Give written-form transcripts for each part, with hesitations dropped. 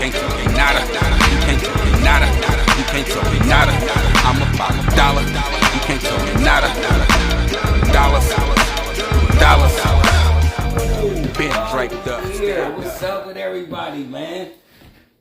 can't tell me nada. You can't tell me nada. You can't tell me nada. I'm about a dollar. You can't tell me nada. Dollars. Been draped up. Yeah, what's up with everybody, man?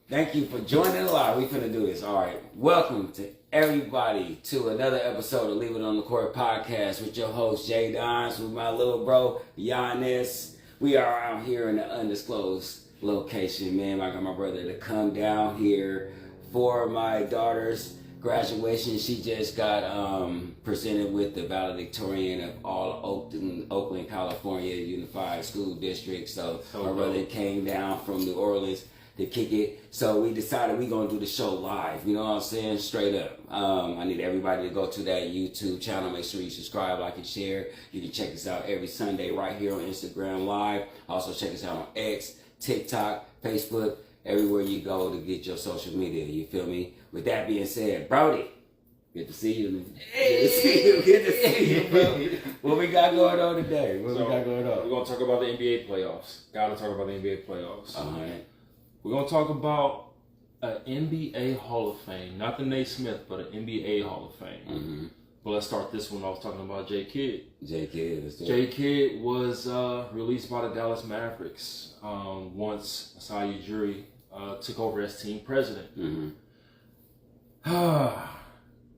Thank you for joining the live. We finna do this. All right. Welcome to everybody to another episode of Leave It on the Court podcast with your host, Jay Dons, with my little bro, Giannis. We are out here in an undisclosed location, man. I got my brother to come down here for my daughter's graduation. She just got presented with the valedictorian of all Oakland, California Unified School District. So my brother came down from New Orleans to kick it. So we decided we're going to do the show live. You know what I'm saying? Straight up. I need everybody to go to that YouTube channel. Make sure you subscribe, like, and share. You can check us out every Sunday right here on Instagram Live. Also check us out on X, TikTok, Facebook, everywhere you go to get your social media. You feel me? With that being said, Brody, good to see you. Good to see you, bro. What we got going on today? We're going to talk about the NBA playoffs. Got to talk about the NBA playoffs. All right. We're going to talk about an NBA Hall of Fame. Not the Naismith, but an NBA Hall of Fame. Mm-hmm. But let's start this one off talking about J. Kidd. J. Kidd. J. Kidd was released by the Dallas Mavericks once Masai Ujiri took over as team president. Mm-hmm.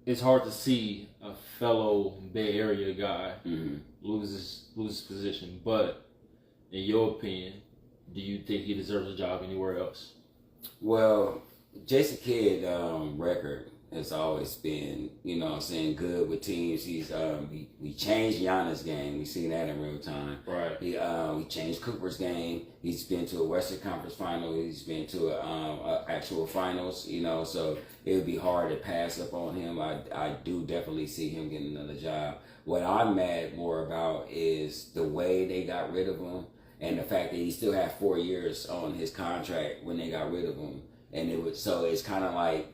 It's hard to see a fellow Bay Area guy mm-hmm. lose his position. But in your opinion, do you think he deserves a job anywhere else? Well, Jason Kidd record has always been, you know what I'm saying, good with teams. He's we changed Giannis' game. We seen that in real time. Right. We changed Cooper's game. He's been to a Western Conference final. He's been to a actual finals, you know, so it would be hard to pass up on him. I do definitely see him getting another job. What I'm mad more about is the way they got rid of him and the fact that he still had 4 years on his contract when they got rid of him. And it's kind of like,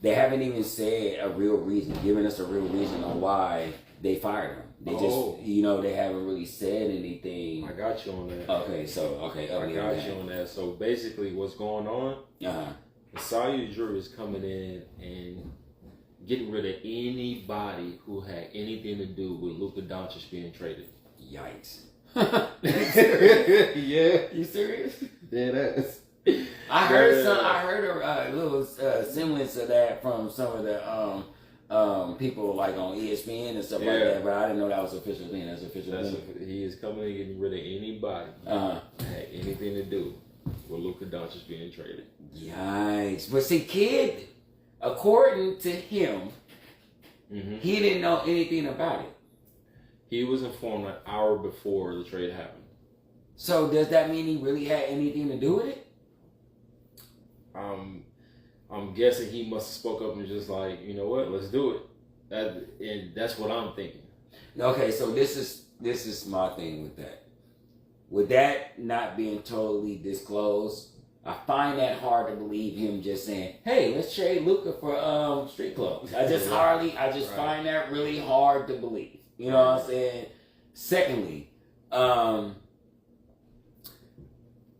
they haven't even said a real reason, given us a real reason on why they fired him. They just, you know, they haven't really said anything. I got you on that. Okay. I got you on that. So basically, what's going on? Masai Ujiri is coming in and getting rid of anybody who had anything to do with Luka Doncic being traded. Yikes. Yeah. You serious? Yeah, that's. I heard a little semblance of that from some of the people like on ESPN and stuff like that, but I didn't know that was official thing. That's official. He is coming in getting rid of anybody that had anything to do with Luka Doncic being traded. Yikes! But see, Kidd, according to him, he didn't know anything about it. He was informed an hour before the trade happened. So does that mean he really had anything to do with it? I'm guessing he must have spoke up and just like, you know what, let's do it. And that's what I'm thinking. Okay, so this is my thing with that. With that not being totally disclosed, I find that hard to believe him just saying, "Hey, let's trade Luka for street clothes." I just find that really hard to believe. You know what I'm saying? Secondly,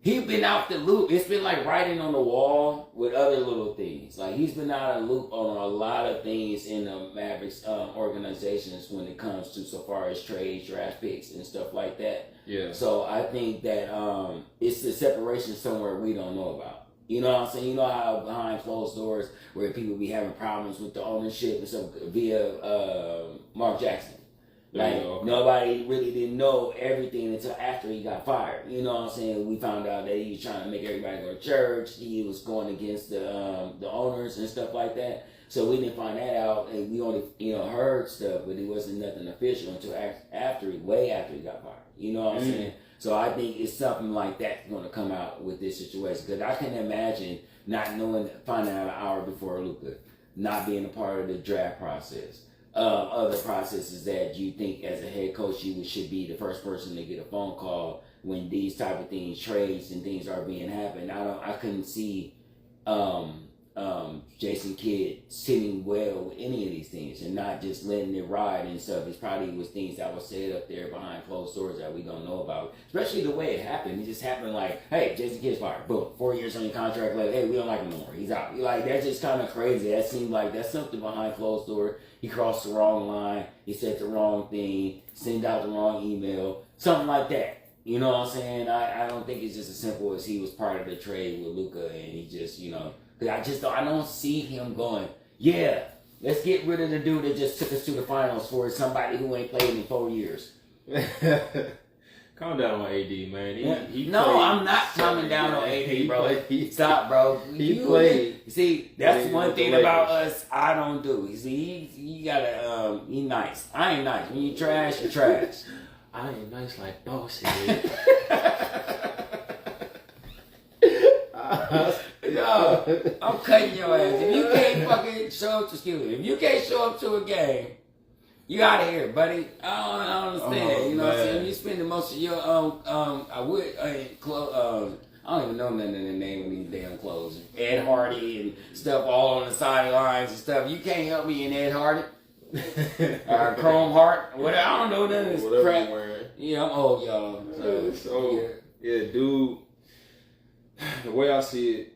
he's been out the loop. It's been like writing on the wall with other little things. Like he's been out of the loop on a lot of things in the Mavericks organizations when it comes to so far as trades, draft picks, and stuff like that. Yeah. So I think that it's the separation somewhere we don't know about. You know what I'm saying? You know how behind closed doors where people be having problems with the ownership and stuff via Mark Jackson. Like, nobody really didn't know everything until after he got fired. You know what I'm saying? We found out that he was trying to make everybody go to church. He was going against the owners and stuff like that. So we didn't find that out, and we only heard stuff, but it wasn't nothing official until way after he got fired. You know what I'm saying? So I think it's something like that's going to come out with this situation, because I can imagine not knowing, finding out an hour before Luka, not being a part of the draft process. Other processes that you think as a head coach you should be the first person to get a phone call when these type of things, trades and things are being happened. I couldn't see Jason Kidd sitting well with any of these things and not just letting it ride and stuff. It probably was things that was said up there behind closed doors that we don't know about. Especially the way it happened. It just happened like, hey, Jason Kidd's fired. Boom. 4 years on your contract. Like, hey, we don't like him no more. He's out. Like, that's just kind of crazy. That seemed like that's something behind closed door. He crossed the wrong line. He said the wrong thing. Sent out the wrong email. Something like that. You know what I'm saying? I don't think it's just as simple as he was part of the trade with Luka and he just, you know, because I don't see him going, yeah, let's get rid of the dude that just took us to the finals for somebody who ain't played in 4 years. Calm down on AD, man. He no, played, I'm not calming down on AD, bro. Stop, bro. He played. See, that's one thing about us I don't do. You see, you gotta, he nice. I ain't nice. When you trash, you're trash. I ain't nice like boss head. No, I'm cutting your ass. If you can't fucking show up if you can't show up to a game, you out of here, buddy. I don't understand. You know what I'm saying? You spending most of your I don't even know none of the name of these damn clothes. Ed Hardy and stuff all on the sidelines and stuff. You can't help me in Ed Hardy. Chrome Heart, whatever. I don't know none of this crap. Yeah, I'm old, y'all. So yeah, dude. The way I see it,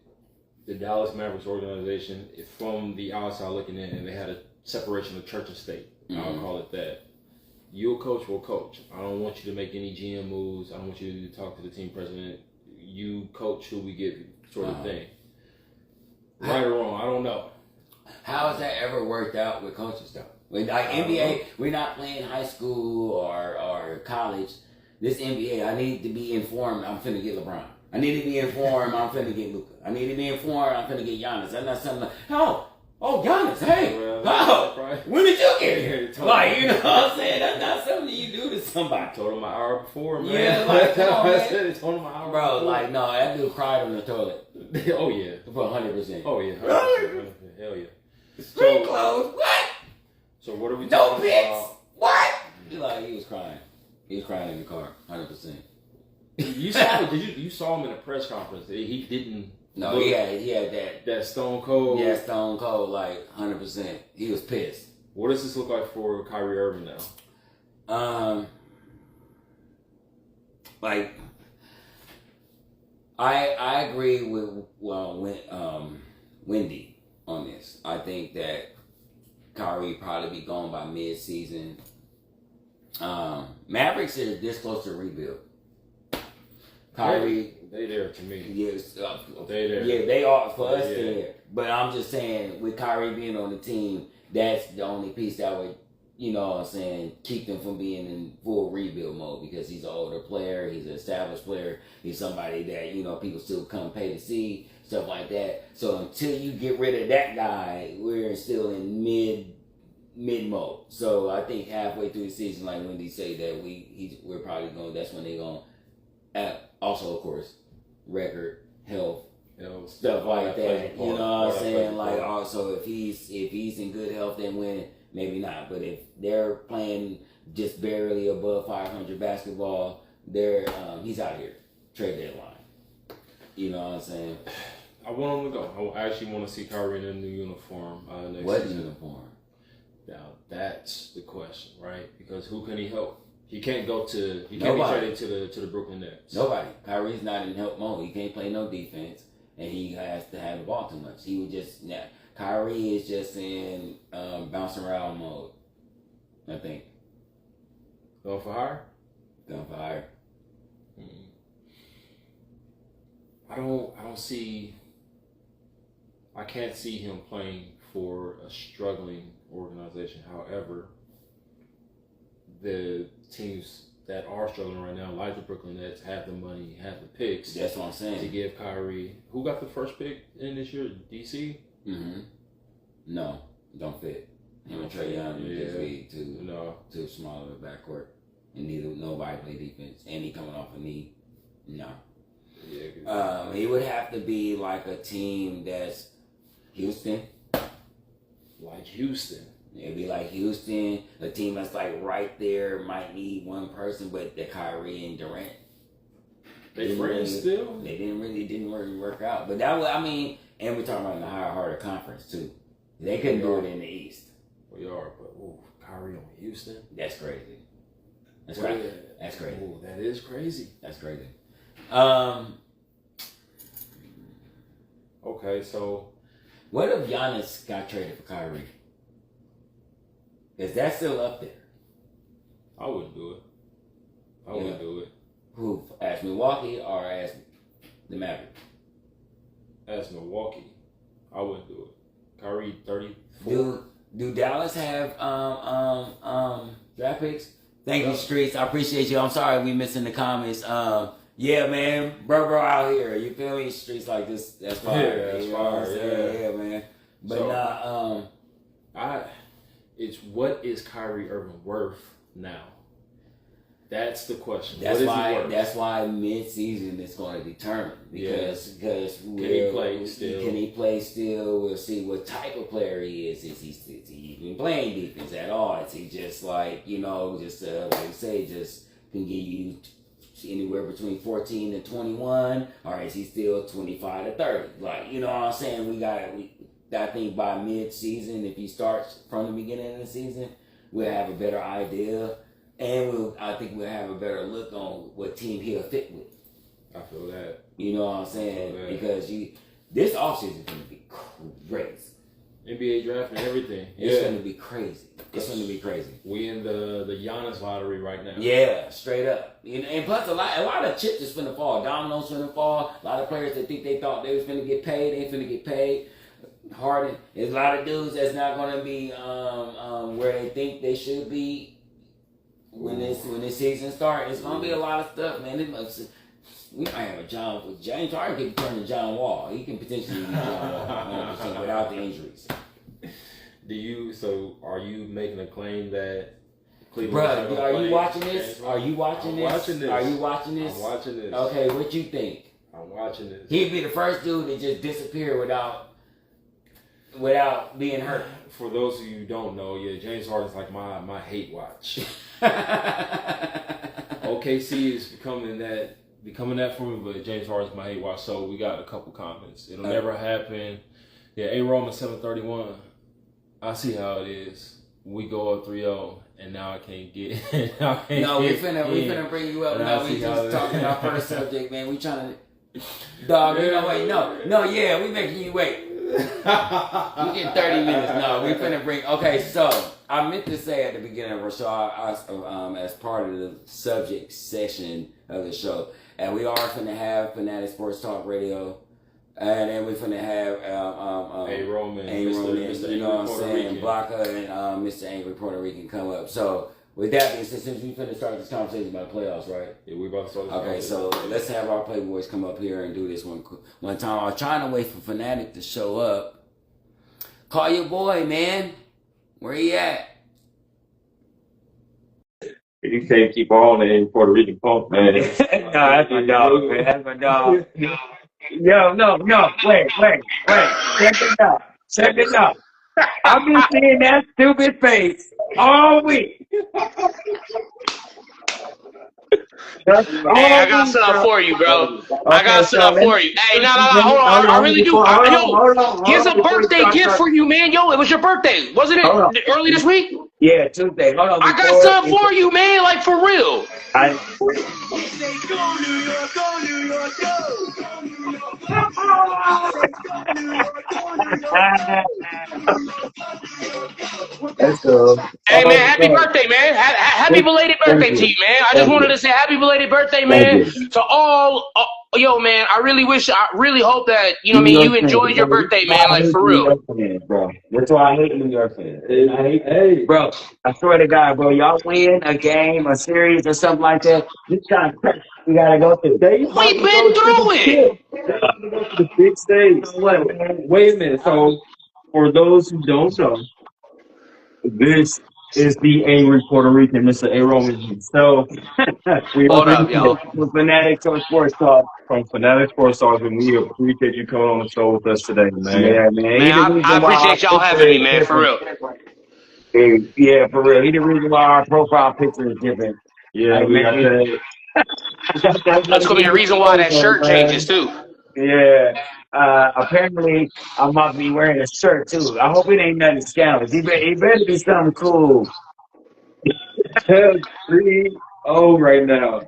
the Dallas Mavericks organization, from the outside looking in, and they had a separation of church and state. Mm-hmm. I'll call it that. You'll coach, will coach. I don't want you to make any GM moves. I don't want you to talk to the team president. You coach who we give you, sort of thing. Right or wrong, I don't know. How has that ever worked out with coaches though? Like NBA, we're not playing high school or college. This NBA, I need to be informed. I'm finna get LeBron. I need to be informed. I'm finna get Luka. I need to be informed. I'm finna get Giannis. That's not something like, oh, Giannis, hey, when did you get here? Like, you know what I'm saying? That's not something you do to somebody. Told him an hour before, man. Yeah, like, come on, man. Told him an hour bro, before. like, no, that dude cried on the toilet. Oh, yeah. For 100%. Oh, yeah. 100%. Hell yeah. Street clothes, what? So what are we no talking pics? about? What? He was crying. He was crying in the car, 100%. You saw you saw him in a press conference. He didn't. No, he had that Stone Cold. Yeah, Stone Cold, like 100%. He was pissed. What does this look like for Kyrie Irving now? Like I agree with Wendy on this. I think that Kyrie probably be gone by mid-season. Mavericks is this close to rebuild. Kyrie, they there to me. Yes, they there. Yeah, they are for us there. But I'm just saying, with Kyrie being on the team, that's the only piece that would, you know what I'm saying, keep them from being in full rebuild mode because he's an older player, he's an established player, he's somebody that, you know, people still come pay to see, stuff like that. So until you get rid of that guy, we're still in mid mode. So I think halfway through the season, like Wendy say, that we're probably going. That's when they're going. Also, of course, record, health, stuff like that. You know what I'm saying? Like also, if he's in good health, then win. Maybe not. But if they're playing just barely above 500 basketball, he's out here. Trade deadline. You know what I'm saying? I want him to go. I actually want to see Kyrie in a new uniform next what season. Uniform? Now that's the question, right? Because who can he help? He can't go to. He Nobody. can't be traded to the Brooklyn Nets. Nobody. Kyrie's not in help mode. He can't play no defense, and he has to have the ball too much. He would just. Kyrie is just in bouncing around mode. I think. Going for hire? Going for hire. I don't see. I can't see him playing for a struggling organization. However, the teams that are struggling right now, like the Brooklyn Nets, have the money, have the picks. That's what I'm saying. To give Kyrie, who got the first pick in this year? DC. No, don't fit. Him and Trae Young just be too small of a backcourt, and nobody play defense, and he coming off a knee. No. Yeah. He would have to be like a team that's Houston. Like Houston. It'd be like Houston, a team that's like right there, might need one person, but the Kyrie and Durant. They friends still. They didn't really work out. But that was, I mean, and we're talking about in the harder conference too. They couldn't do it in the East. We are, but Kyrie on Houston. That's crazy. That's crazy. That's crazy. Ooh, that is crazy. That's crazy. Okay, so what if Giannis got traded for Kyrie? Is that still up there? I wouldn't do it. I wouldn't do it. Who? As Milwaukee or as the Mavericks? As Milwaukee, I wouldn't do it. Kyrie 34. Do Dallas have draft picks? Thank you, Streets. I appreciate you. I'm sorry we missing the comments. Yeah, man, bro out here. You feel me? Streets like this. That's fire. Yeah, that's fire. Yeah, man. But so, it's what is Kyrie Irving worth now? That's the question. That's why mid-season is going to determine because can he play still? Can he play still? We'll see what type of player he is. Is he even playing defense at all? Is he just like just like you say, just can give you anywhere between 14 to 21, or is he still 25 to 30? Like what I'm saying? I think by mid-season, if he starts from the beginning of the season, we'll have a better idea. And I think we'll have a better look on what team he'll fit with. I feel that. You know what I'm saying? Because this offseason is going to be crazy. NBA draft and everything. It's going to be crazy. It's going to be crazy. We in the Giannis lottery right now. Yeah, straight up. And plus a lot of chips is finna fall. Dominoes finna fall. A lot of players that think they thought they was finna get paid, ain't finna get paid. Harden. There's a lot of dudes that's not going to be where they think they should be. When this season starts, it's gonna be a lot of stuff, man. We might have a James Harden could turn to John Wall. He can potentially be John Wall 100% without the injuries. Are you making a claim that Cleveland? Bro, are you watching this? Are you watching this? Watching this? Are you watching this? I'm watching this. Okay, what you think? I'm watching this. He'd be the first dude to just disappear without being hurt. For those of you who don't know, James Harden's like my hate watch. OKC is becoming that for me, but James Harden's my hate watch. So we got a couple comments. It'll never happen. Yeah, A Roman 731. I see how it is. We go up 3-0, and now I can't get. We finna bring you up. Now we just talking our first subject, man. We trying to. Dog, we making you wait. You get 30 minutes. No, we finna bring. Okay, so I meant to say at the beginning of our show, as part of the subject section of the show, and we are finna have Fanatic Sports Talk Radio, and then we finna have A Roman, Mr. You know what I'm saying, Blanca and Mr. Angry Puertorican come up. So with that being said, since we finna start this conversation about the playoffs, right? Yeah, we about to start this. Okay, so let's have our Playboys come up here and do this one time. I was trying to wait for Fanatic to show up. Call your boy, man. Where he at? You can't keep on the Puerto Rican punk, man. No, that's my dog, man. That's my dog. Yo, no, wait. Check it out. I've been seeing that stupid face all week. Hey, I got something for you, bro. I got something for you. Hey, no, hold on. I really do. Yo, here's a birthday gift for you, man. Yo, it was your birthday. Wasn't it early this week? Yeah, Tuesday. Hold on. I got something for you, man. Like, for real. That's cool. Hey, man, happy birthday, man. Happy belated birthday to you, man. I just wanted to say happy belated birthday, man, to all. Yo, man, I really hope that, you enjoyed your birthday, man, like, for real. That's why I hate New York fans. Bro, I swear to God, bro, y'all win a game, a series, or something like that, this kind of crap we gotta go through. We've been through it. The big stage. Wait a minute. So, for those who don't know, this is the Angry Puertorican, Mr. A. Roman himself. Hold up, y'all. Fanatic Sports Talk. From Fanatic Sports Talk, and we appreciate you coming on the show with us today, man. Yeah, man. Man, I appreciate y'all having me, man, for real. Yeah, for real. He the reason why our profile picture is different. Yeah, we got that. That's gonna be the reason why that shirt changes too. Yeah. Apparently, I'm about to be wearing a shirt too. I hope it ain't nothing scandalous. It better be something cool. 3-0 right now.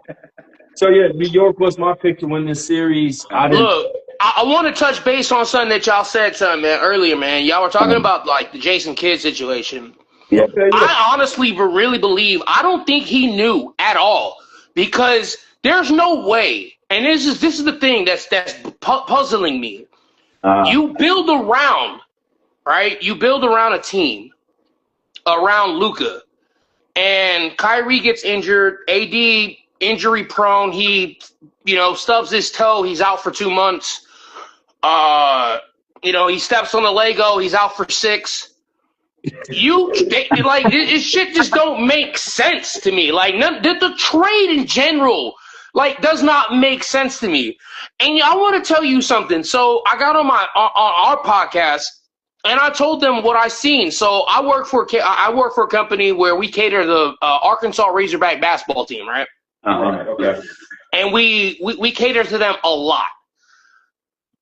So yeah, New York was my pick to win this series. Look, I want to touch base on something that y'all said man earlier, man. Y'all were talking about like the Jason Kidd situation. Yeah. I honestly really believe I don't think he knew at all, because there's no way. And this is the thing that's puzzling me. You build around, right? You build around a team around Luka, and Kyrie gets injured. AD injury prone. He, stubs his toe. He's out for 2 months. He steps on the Lego. He's out for 6. This shit just don't make sense to me. Like, the trade in general, does not make sense to me. And I want to tell you something. So I got on our podcast, and I told them what I seen. So I work for a company where we cater the Arkansas Razorback basketball team, right? Okay. And we cater to them a lot.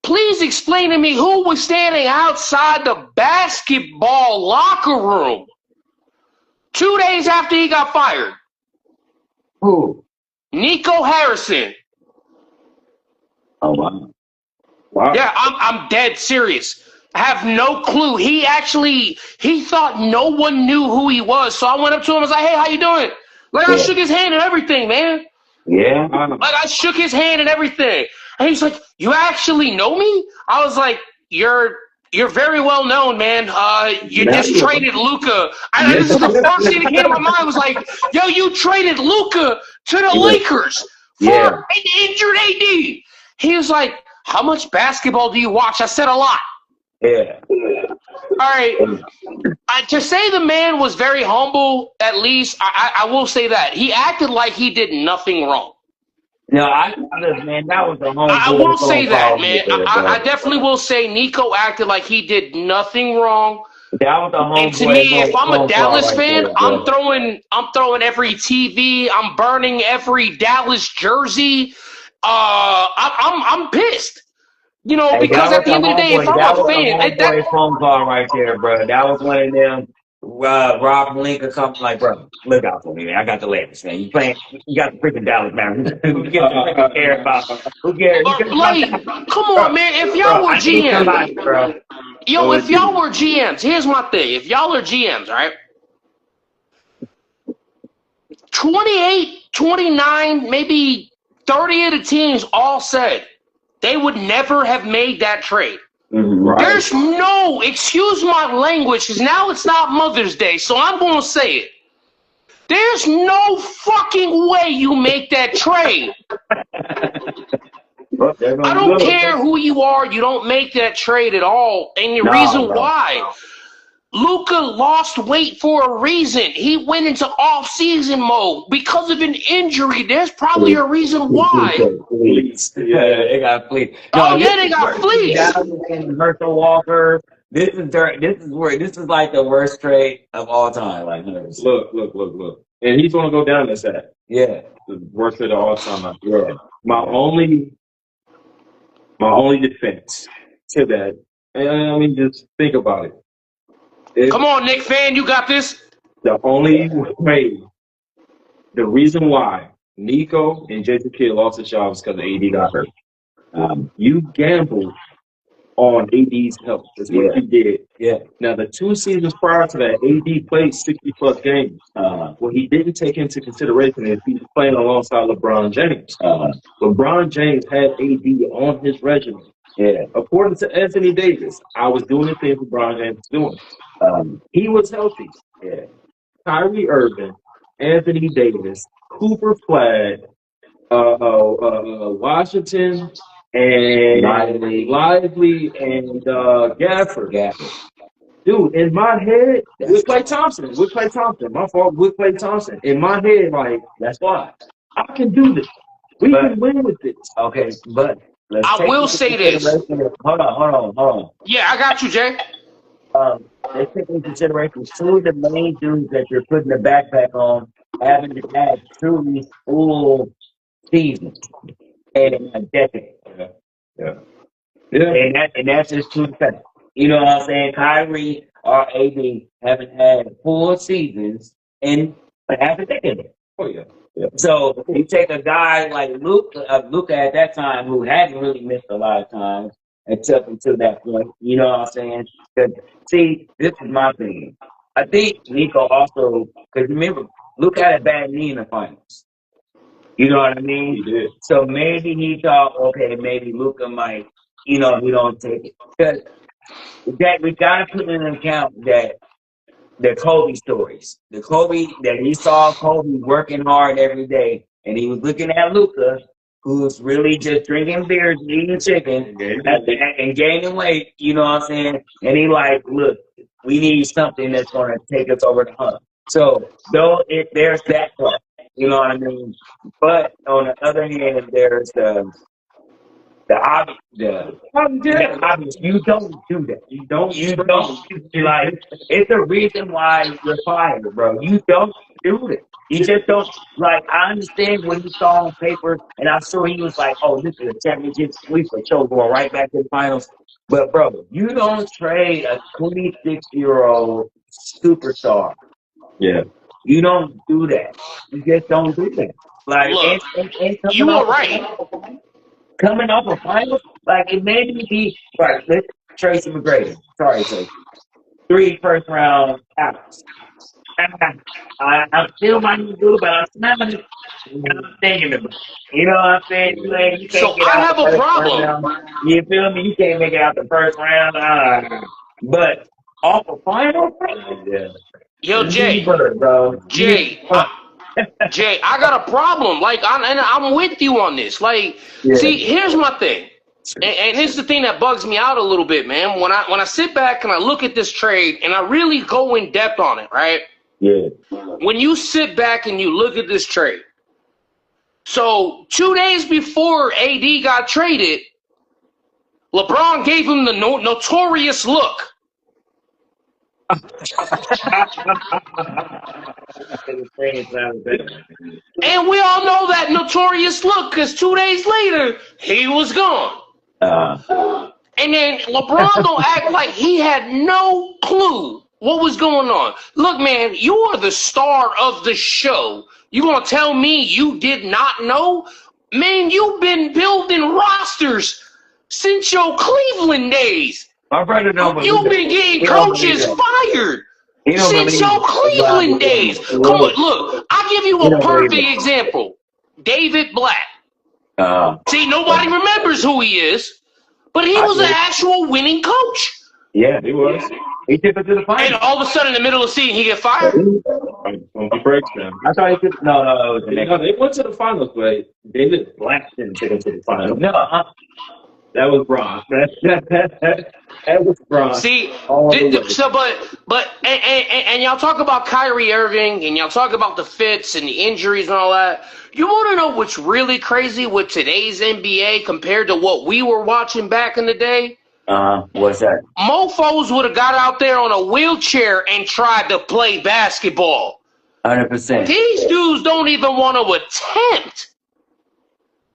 Please explain to me who was standing outside the basketball locker room 2 days after he got fired. Who? Nico Harrison. Oh, wow. Yeah, I'm dead serious. I have no clue. He thought no one knew who he was. So I went up to him and was like, hey, how you doing? I shook his hand and everything, man. Yeah. I shook his hand and everything. And he's like, you actually know me? I was like, you're very well known, man. You just traded Luka. This is the first thing that came to my mind was like, yo, you traded Luka to the Lakers for an injured AD. He was like, how much basketball do you watch? I said a lot. Yeah. All right. To say the man was very humble, at least, I will say that. He acted like he did nothing wrong. No, man, that was a home. I will say that, man. I definitely will say Nico acted like he did nothing wrong. That was a home. And to me, if I'm a Dallas fan, I'm throwing every TV. I'm burning every Dallas jersey. I'm pissed. Because at the end of the day, if I'm a fan, that phone call right there, bro. That was one of them. Rob Lincoln, something like, bro, look out for me, man. I got the Lakers, man. You got the freaking Dallas, man. Who cares about? Who cares? Come on, man. If y'all were GMs, if y'all were GMs, here's my thing. If y'all are GMs, right? 28, 29, maybe 30 of the teams all said they would never have made that trade. Right. There's no, excuse my language, because now it's not Mother's Day, so I'm going to say it. There's no fucking way you make that trade. I don't care who you are, you don't make that trade at all. And the reason why, Luka lost weight for a reason. He went into off-season mode because of an injury. There's probably a reason why. Yeah, they got fleeced. They got fleeced. Herschel Walker. This is like the worst trade of all time. Like, look. And he's gonna go down this at. Yeah. The worst trade of all time. Yeah. My only defense to that, I mean, just think about it. Come on, Nick fan, you got this. The only way, the reason why Nico and Jason Kidd lost their jobs because AD got hurt. You gambled on AD's health. That's what you did. Yeah. Now, the 2 seasons prior to that, AD played 60-plus games. What he didn't take into consideration is he was playing alongside LeBron James. LeBron James had AD on his regimen. Yeah. According to Anthony Davis, I was doing the things LeBron James was doing. He was healthy. Yeah. Kyrie Irving, Anthony Davis, Cooper Flag, Washington, and Lively and Gafford. Dude, in my head, with Klay Thompson. My fault, with Klay Thompson. In my head, like, that's why. I can do this. We can win with this. Okay, but I will say this. Hold on. Yeah, I got you, Jay. Let's take into consideration 2 of the main dudes that you're putting the backpack on having to have truly full seasons in a decade. And that's just true fact. You know what I'm saying? Kyrie or AD haven't had full seasons in half a decade. Oh yeah. So you take a guy like Luka at that time who hadn't really missed a lot of times until that point. You know what I'm saying? 'Cause, see, this is my thing. I think Nico also, because remember, Luka had a bad knee in the finals. You know what I mean? He did. So maybe he thought, okay, maybe Luka might, he don't take it. Because we got to put in account that the Kobe stories. The Kobe that he saw Kobe working hard every day, and he was looking at Luka, who's really just drinking beers and eating chicken and gaining weight. You know what I'm saying? And he like, look, we need something that's going to take us over the hump. So there's that part. You know what I mean? But on the other hand, there's the obvious. You don't do that. You don't. Like, it's the reason why you're fired, bro. You don't do it. You just don't. Like, I understand what he saw on paper, and I'm sure he was like, oh, this is a championship sweep for sure, going right back to the finals. But, bro, you don't trade a 26-year-old superstar. Yeah. You don't do that. You just don't do that. Like, Look, and you were right. Coming off a finals, like, it made me be right. Let's Tracy McGrady. Sorry, Tracy. 3 first-round outs. I still might do it, but I'm smelling it. I'm thinking about it. You know what I'm saying? You can't get I out have the a first problem. round. You feel me? You can't make it out the first round. But off a final, Yo, Jay, bro. Jay, I got a problem. Like, I'm with you on this. Like, see, here's my thing, and here's the thing that bugs me out a little bit, man. When I sit back and I look at this trade and I really go in depth on it, right? Yeah. When you sit back and you look at this trade, so 2 days before AD got traded, LeBron gave him the notorious look. And we all know that notorious look because 2 days later, he was gone. And then LeBron don't act like he had no clue what was going on. Look, man, you are the star of the show. You gonna tell me you did not know? Man, you've been building rosters since your Cleveland days. My brother don't believe You've been getting coaches fired since your Cleveland days. Come on, look, I'll give you a perfect example. David Black. See, nobody remembers who he is, but he was an actual winning coach. Yeah, he was. He took it to the finals. And all of a sudden, in the middle of the season, he get fired? On the breaks, man. I thought he took. No, it was the next. No, they went to the finals, but David Black didn't take them to the finals. No, that was Bron. That was Bron. See, and y'all talk about Kyrie Irving, and y'all talk about the fits and the injuries and all that. You want to know what's really crazy with today's NBA compared to what we were watching back in the day? What's that? Mofos would have got out there on a wheelchair and tried to play basketball. 100%. These dudes don't even want to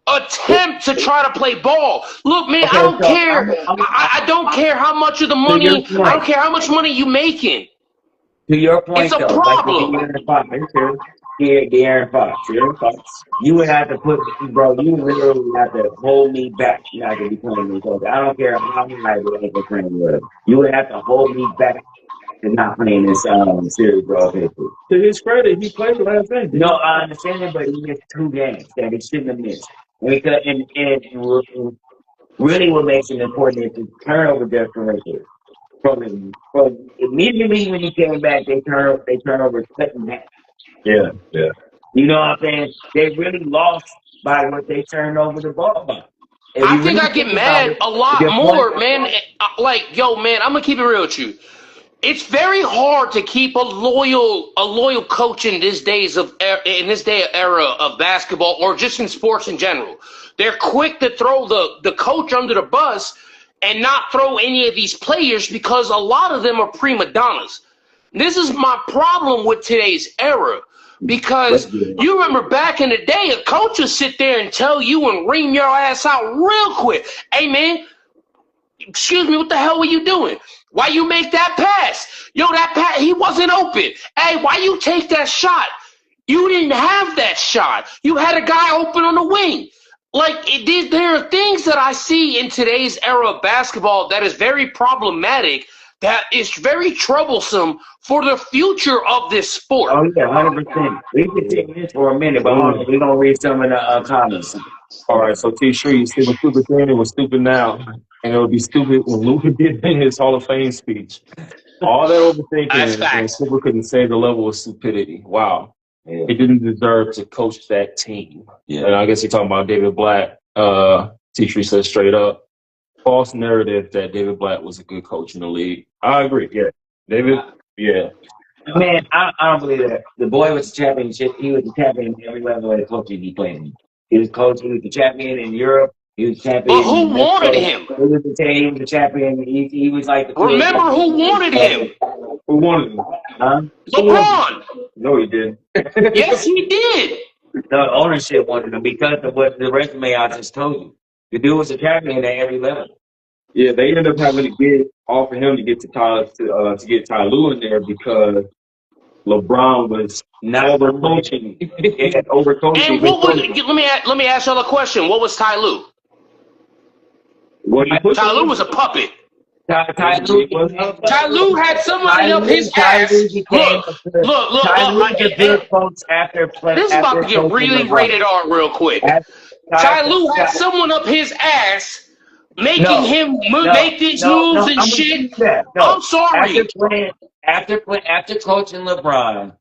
attempt to try to play ball. Look, man, I don't care. I don't care how much of the money. I don't care how much money you making. To your point, it's a problem. De'Aaron Fox. You would have to you literally have to hold me back not to be playing this. I don't care how many the friend was. You would have to hold me back to not playing this series, bro. To his credit, he played the last game. No, I understand it, but he missed 2 games that he shouldn't have missed. And really what makes it important is his turnover differential. From immediately when he came back, they turnover cutting back. Yeah. You know what I'm saying? They really lost by what they turned over the ball by. I think I get mad a lot more, man. Like, yo, man, I'm gonna keep it real with you. It's very hard to keep a loyal coach in this day era of basketball or just in sports in general. They're quick to throw the coach under the bus and not throw any of these players because a lot of them are prima donnas. This is my problem with today's era. Because you remember back in the day, a coach would sit there and tell you and ream your ass out real quick. Hey, man, excuse me, what the hell were you doing? Why you make that pass? Yo, that pass, he wasn't open. Hey, why you take that shot? You didn't have that shot. You had a guy open on the wing. Like, there are things that I see in today's era of basketball that is very problematic, that is very troublesome for the future of this sport. Oh, yeah, 100%. We can take this for a minute, but we're going to read some of the comments. All right, so T-Shree, you said stupid then, it was stupid now. And it would be stupid when Luka did in his Hall of Fame speech. All that overthinking, and Silver couldn't say the level of stupidity. Wow. Yeah. He didn't deserve to coach that team. Yeah. And I guess he's talking about David Black. T-Shree said straight up, false narrative that David Black was a good coach in the league. I agree. Yeah. David, yeah. Man, I don't believe that. The boy was the championship. He was the champion in every level of the coaching he played in. He was the champion in Europe. He was champion. But who wanted him? He was the champion. He was like the. Remember who wanted him? Who wanted him? Huh? LeBron. No, he didn't. Yes, he did. The ownership wanted him because of what the resume I just told you. The dude was a champion at every level. Yeah, they ended up having to offer him to get to get Ty Lue in there because LeBron was not overcoaching. Overcoaching. And what was? Let me ask you a question. What was Ty Lue? Ty Lue was a puppet. Ty Lue had somebody up his ass. Look. This is about to get really rated R real quick. Ty Lue had someone up his ass making him make these moves and shit. I'm sorry. After coaching LeBron,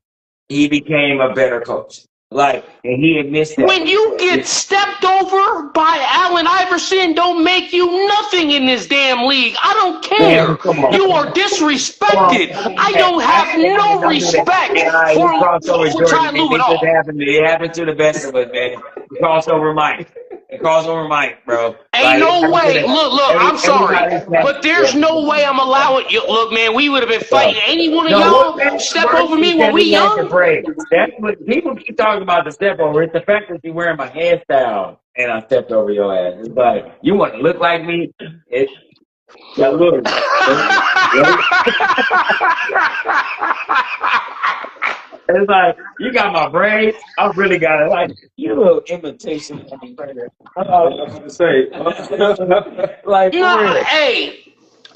he became a better coach. And he admits that. When you get stepped over by Allen Iverson, don't make you nothing in this damn league. I don't care. You are disrespected. I don't have no respect for Ty Lue at all. It happened to the best of us, man. Crossover Mike, bro. Ain't no way. Look, I'm sorry. But there's no way I'm allowing you. Look, man, we would have been fighting. Any one of y'all step over me when we young? That's what people keep talking about, the step over. It's the fact that you're wearing my hairstyle and I stepped over your ass. It's like, you want to look like me? Look. It's like, you got my braids. I really got it. Like, you little imitation of me. I was going to say. Hey,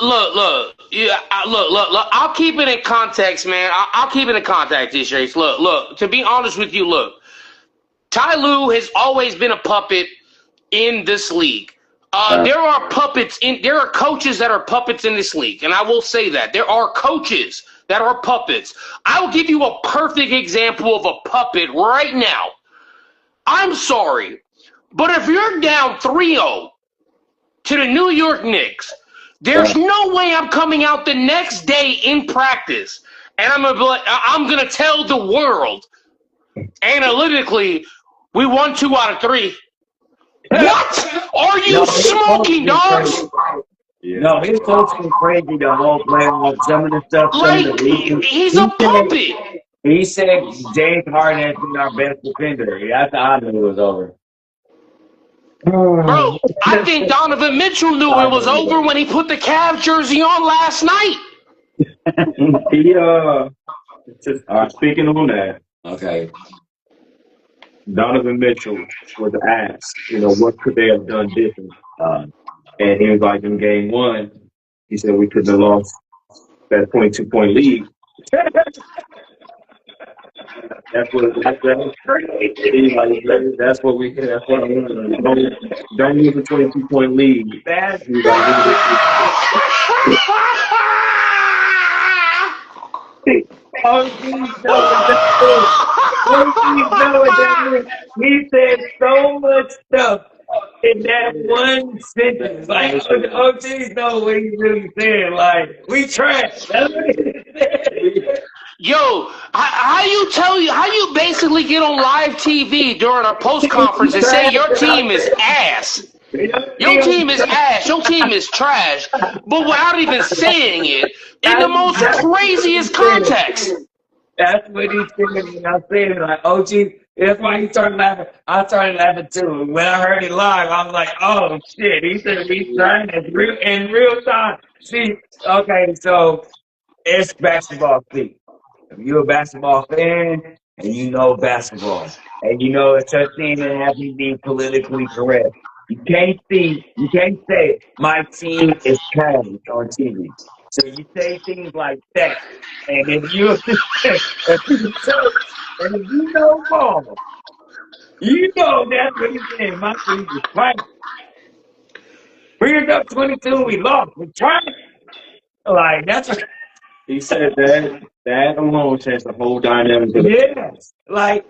look. Yeah, look. I'll keep it in context, man. I'll keep it in context, these shirts. Look. To be honest with you, look. Ty Lue has always been a puppet in this league. There are coaches that are puppets in this league, and I will say that. There are coaches that are puppets. I will give you a perfect example of a puppet right now. I'm sorry, but if you're down 3-0 to the New York Knicks, there's no way I'm coming out the next day in practice and I'm gonna tell the world analytically we won 2 out of 3. What? Are you smoking, dogs? Yeah. No, his coach was crazy the whole playoff. Some of the stuff. He's a puppet. He said James Harden has been our best defender. That's how I knew it was over. Bro, I think Donovan Mitchell knew it was over when he put the Cavs jersey on last night. Speaking on that. Okay. Donovan Mitchell was asked, what could they have done different? And he was like, in game 1, he said we couldn't have lost that 22-point lead. That's crazy. That's what we did. That's what I wanted. Don't use a 22-point lead. He said so much stuff in that one sentence. Like, OG's know what he's really saying. Like, we trash. That's what he said. Yo, how you basically get on live TV during a post conference and say your team is ass? Your team is ass. Your team is trash. But without even saying it in the most craziest context. That's what he said. And I said, like, OG, that's why he started laughing. I started laughing too. When I heard it live, I was like, oh shit. He said he's trying in real time. See, okay, so it's basketball speak. If you're a basketball fan and you know basketball, and you know it's such thing that has to be politically correct. You can't say my team is trash on TV. So you say things like that, and if you know ball, you know that's what he's saying. My team is trash. We ended up 22, we lost. We're trying. Like that's what He said that alone changed the whole dynamic. yes, like.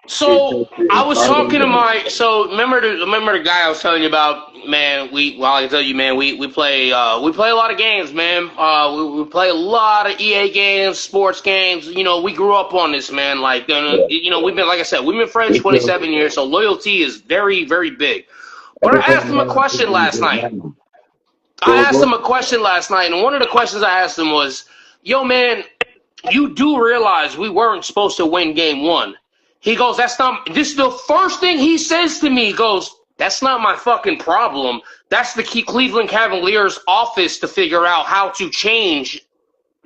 So I was talking to remember the guy I was telling you about, man. I can tell you, man, we play a lot of games, man. We play a lot of EA games, sports games. You know, we grew up on this, man. Like, you know, we've been friends 27 years, so loyalty is very, very big. But I asked him a question last night. And one of the questions I asked him was, yo, man, you do realize we weren't supposed to win game one. He goes, this is the first thing he says to me. He goes, that's not my fucking problem. That's the Cleveland Cavaliers office to figure out how to change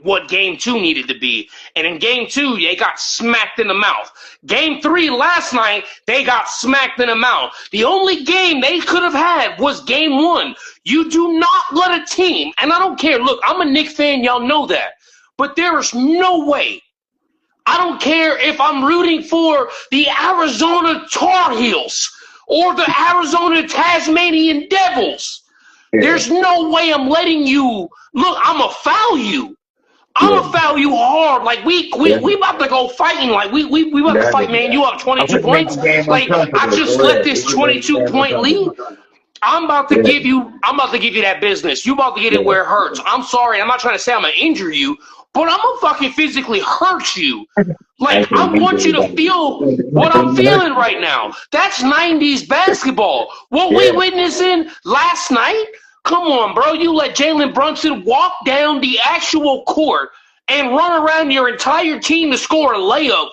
what game two needed to be. And in game two, they got smacked in the mouth. Game three last night, they got smacked in the mouth. The only game they could have had was game one. You do not let a team, and I don't care. Look, I'm a Knicks fan. Y'all know that. But there is no way. I don't care if I'm rooting for the Arizona Tar Heels or the Arizona Tasmanian Devils. There's no way I'm letting you. Look, I'm going to foul you. I'm going to foul you hard. Like, we about to go fighting. Like, we about to fight, man. You up 22 points. Like, I just let this 22-point lead. I'm about to give you that business. You about to get it where it hurts. I'm sorry. I'm not trying to say I'm going to injure you, but I'm going to fucking physically hurt you. Like, I want you to feel what I'm feeling right now. That's 90s basketball. What we witnessing last night? Come on, bro. You let Jalen Brunson walk down the actual court and run around your entire team to score a layup,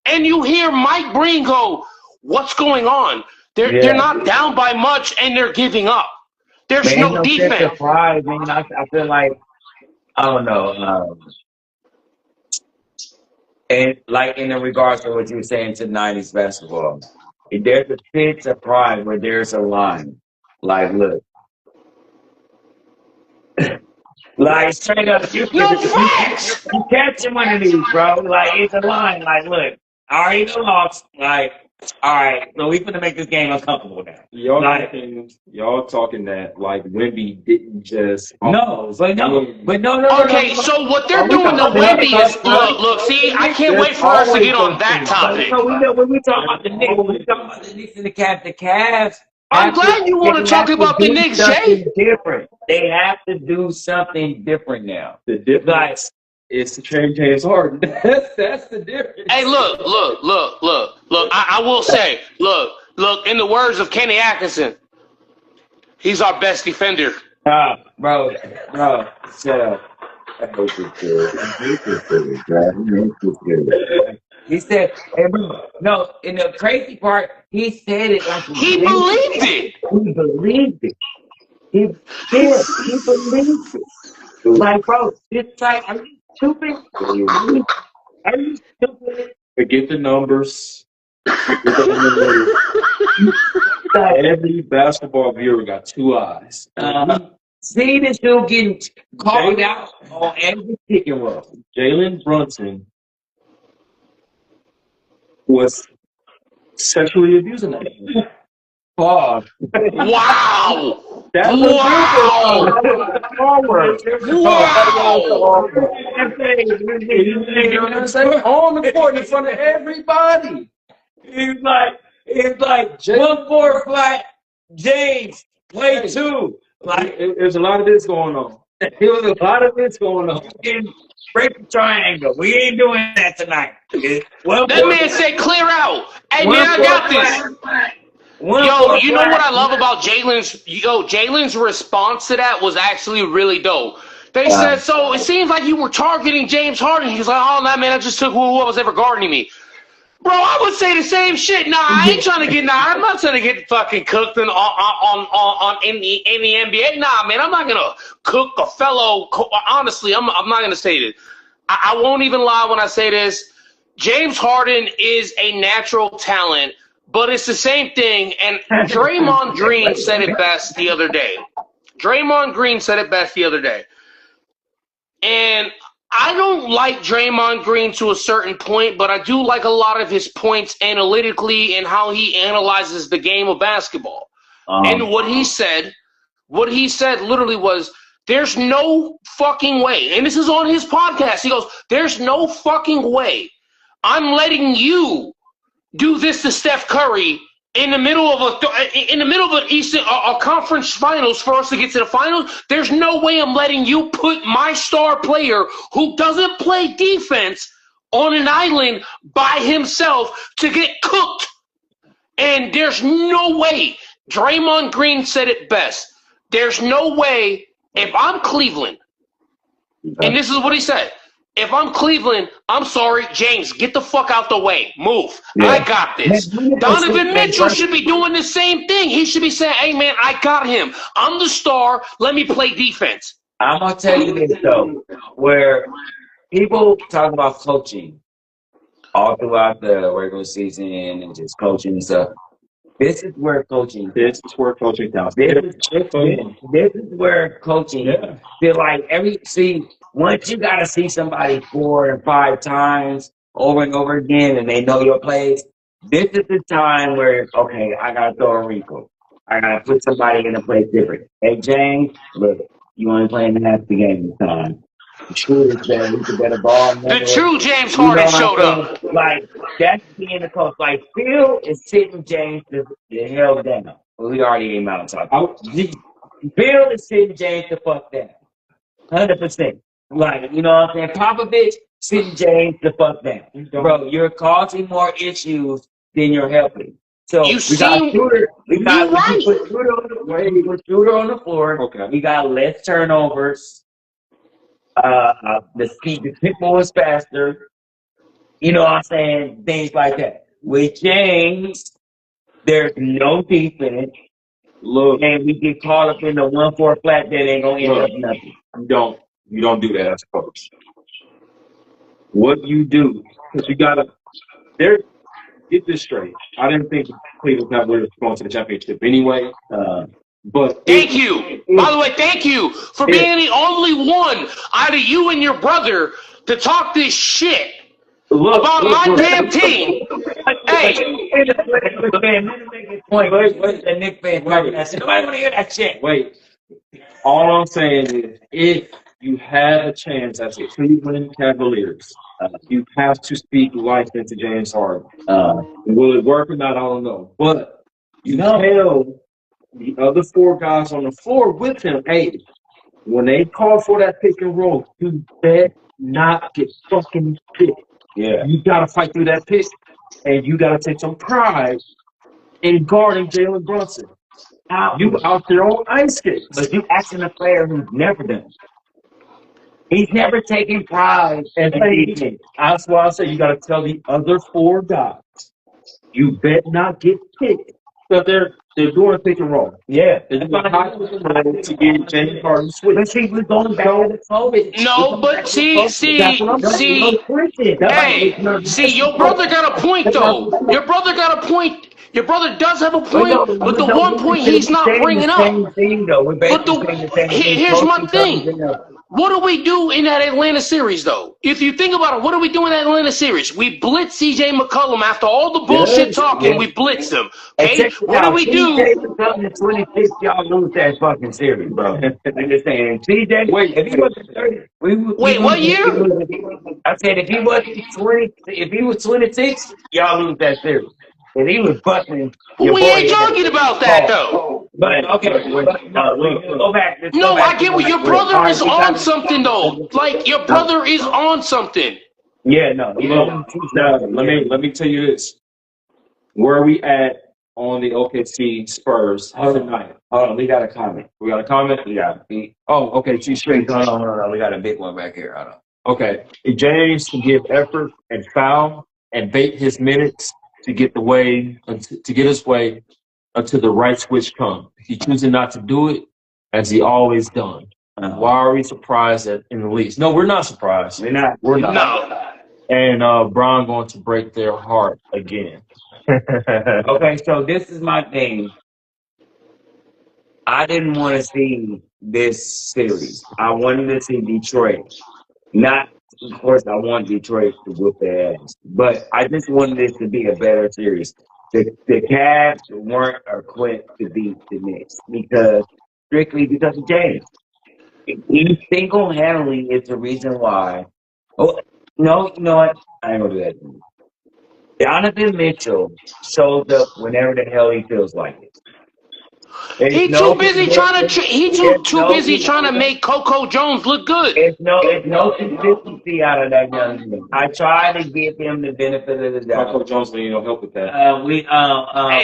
and you hear Mike Breen go, what's going on? They're not down by much, and they're giving up. There's no defense. Surprise, man. I feel like, I don't know. And like in regards to what you were saying to 90s basketball, there's a sense of pride where there's a line. Like, look. Like, straight up, you catching one of these, bro. Like, it's a line. Like, look, I already lost. Like, all right, so we finna make this game uncomfortable now. Y'all talking that like Wemby didn't just no. Okay, so what they're doing to Wemby is look. See, I can't wait for us to get on that topic. So we know when we talk about the Knicks, and the Cavs. I'm glad you want to talk about the Knicks, Jay. Different. They have to do something different now. The difference is to change James Harden. That's the difference. Hey, look. I will say, look. In the words of Kenny Atkinson, he's our best defender. Bro, shut up. He said, hey, bro, no, and the crazy part, he said it like he believed it. He believed it. He believed it. Like, bro, it's like, are you stupid? Are you stupid? Forget the numbers. Every basketball viewer got two eyes. See this dude getting called out on every pick and roll. Jalen Brunson was sexually abusing that. Pause. Wow! That wow! On the court in front of everybody. It's like 1-4 flat. James play two. Like there's a lot of this going on. There was a lot of this going on. Break the triangle. We ain't doing that tonight. That man said clear out. Hey man, I got this. Yo, you know what I love about Jalen's response to that was actually really dope. They said, so it seems like you were targeting James Harden. He's like, oh, no, man, I just took who was ever guarding me. Bro, I would say the same shit. Nah, I ain't trying to get, I'm not trying to get fucking cooked in the NBA. Nah, man, I'm not going to cook a fellow. Honestly, I'm not going to say this. I won't even lie when I say this. James Harden is a natural talent, but it's the same thing. And Draymond Green said it best the other day. And I don't like Draymond Green to a certain point, but I do like a lot of his points analytically and how he analyzes the game of basketball. And what he said literally was, there's no fucking way. And this is on his podcast. He goes, there's no fucking way I'm letting you do this to Steph Curry in the middle of an Eastern conference finals for us to get to the finals. There's no way I'm letting you put my star player who doesn't play defense on an island by himself to get cooked. And there's no way. Draymond Green said it best. There's no way if I'm Cleveland, and this is what he said. If I'm Cleveland, I'm sorry, James, get the fuck out the way. Move. Yeah. I got this. Donovan Mitchell should be doing the same thing. He should be saying, hey, man, I got him. I'm the star. Let me play defense. I'm going to tell you this, though, where people talk about coaching all throughout the regular season and just coaching and stuff. This is where coaching counts. This is where coaching feel like once you gotta see somebody 4 and 5 times over and over again and they know your plays, this is the time where, okay, I gotta throw a wrinkle. I gotta put somebody in a place different. Hey James, look, you only playing half the game this time. The true James Harden showed up. Like, that's being the coach. Like, Phil is sitting James the hell down. Well, we already came out and talked. Phil is sitting James the fuck down. 100%. Like, you know what I'm saying? Popovich sitting James the fuck down. Bro, you're causing more issues than you're helping. So we got Shooter. We put Shooter on the floor. Okay. We got less turnovers. The tempo is faster. You know what I'm saying? Things like that. With James, there's no defense. Look, and we get caught up in the 1-4 flat that ain't gonna end up nothing. You don't do that as a coach. What you do, because you gotta get this straight. I didn't think Cleveland Cavaliers were going to the championship anyway. But thank you. By the way, thank you for being the only one out of you and your brother to talk this shit about my damn team. Hey. Wait. All I'm saying is, if you have a chance as a Cleveland Cavaliers, you have to speak life into James Harden. Will it work or not? I don't know. But you tell the other 4 guys on the floor with him, hey, when they call for that pick and roll, you bet not get fucking picked. Yeah. You got to fight through that pick, and you got to take some pride in guarding Jalen Brunson. You out there on ice skates. But you asking a player who's never done it. He's never taken pride in defense. That's why I say you got to tell the other 4 guys, you bet not get picked. So they're doing a pick and roll. Yeah. They're doing to get James Harden switch. But see, we're going back to the COVID. No, but see, your brother got a point, though. Your brother got a point. Your brother does have a point, but the one point he's not bringing up. But here's my thing. What do we do in that Atlanta series, though? If you think about it, what do we do in that Atlanta series? We blitz C.J. McCollum after all the bullshit talking. We blitz him. Okay? What do we do? C.J. McCollum 26, y'all lose that fucking series, bro. I'm just saying. C.J. Wait, if he wasn't 30, what year? I said if he was 26, y'all lose that series. And he was busting. We ain't talking about that, though. But, okay, we'll go back. No, I get what your brother is on something, though. Like, your brother is on something. Yeah, no. Let me tell you this. Where are we at on the OKC Spurs tonight? Hold on, we got a comment. We got a comment? Yeah. Oh, okay. Two straight. No. We got a big one back here. Hold on. Okay. James to give effort and foul and bait his minutes to get his way until the right switch comes. He choosing not to do it as he always done. Why are we surprised in the least? No, we're not surprised. We're not. No. And Brian going to break their heart again. Okay, so this is my thing. I didn't want to see this series. I wanted to see Detroit. Not, of course, I want Detroit to whoop their ass, but I just wanted this to be a better series. The Cavs weren't equipped to beat the Knicks strictly because of James. He single-handedly is the reason why. Oh, no, you know what? I ain't gonna do that. Donovan Mitchell shows up whenever the hell he feels like it. He too busy trying to make Coco Jones look good. There's no consistency out of that young man. I try to give him the benefit of the doubt. Coco Jones need no help with that.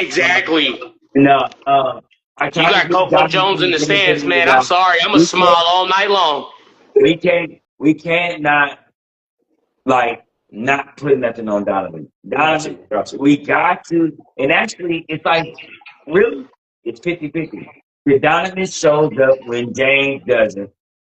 Exactly. No, You got Coco Jones in the stands, man. I'm sorry. I'm a smile all night long. We can't not put nothing on Donovan. We got to, and actually, it's like, really, it's 50-50. The Donovan shows up when James doesn't,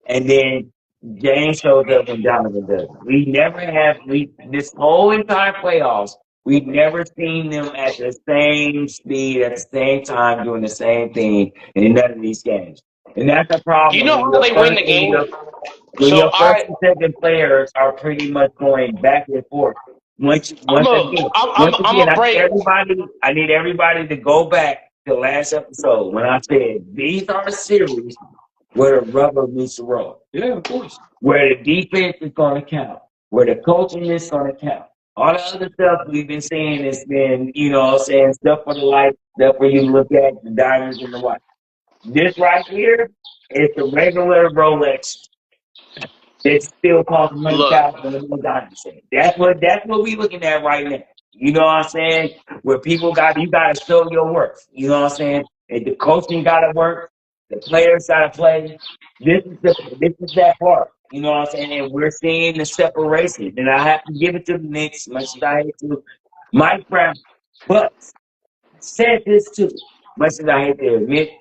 and then James shows up when Donovan doesn't. This whole entire playoffs, we've never seen them at the same speed, at the same time, doing the same thing in none of these games. And that's the problem. You know how they win the game? When your first and second players are pretty much going back and forth. I need everybody to go back to last episode when I said these are series where the rubber meets the road. Yeah, of course. Where the defense is going to count. Where the coaching is going to count. All the other stuff we've been saying has been, stuff for the light, stuff for you to look at, the diamonds and the watch. This right here is the regular Rolex. It's still costs $1,000. That's what we looking at right now. You know what I'm saying? Where people you gotta show your worth. You know what I'm saying? And the coaching gotta work, the players gotta play. This is that part. You know what I'm saying? And we're seeing the separation. And I have to give it to the Knicks, much as I hate to Mike Brown. But I said this too, much as I hate to admit,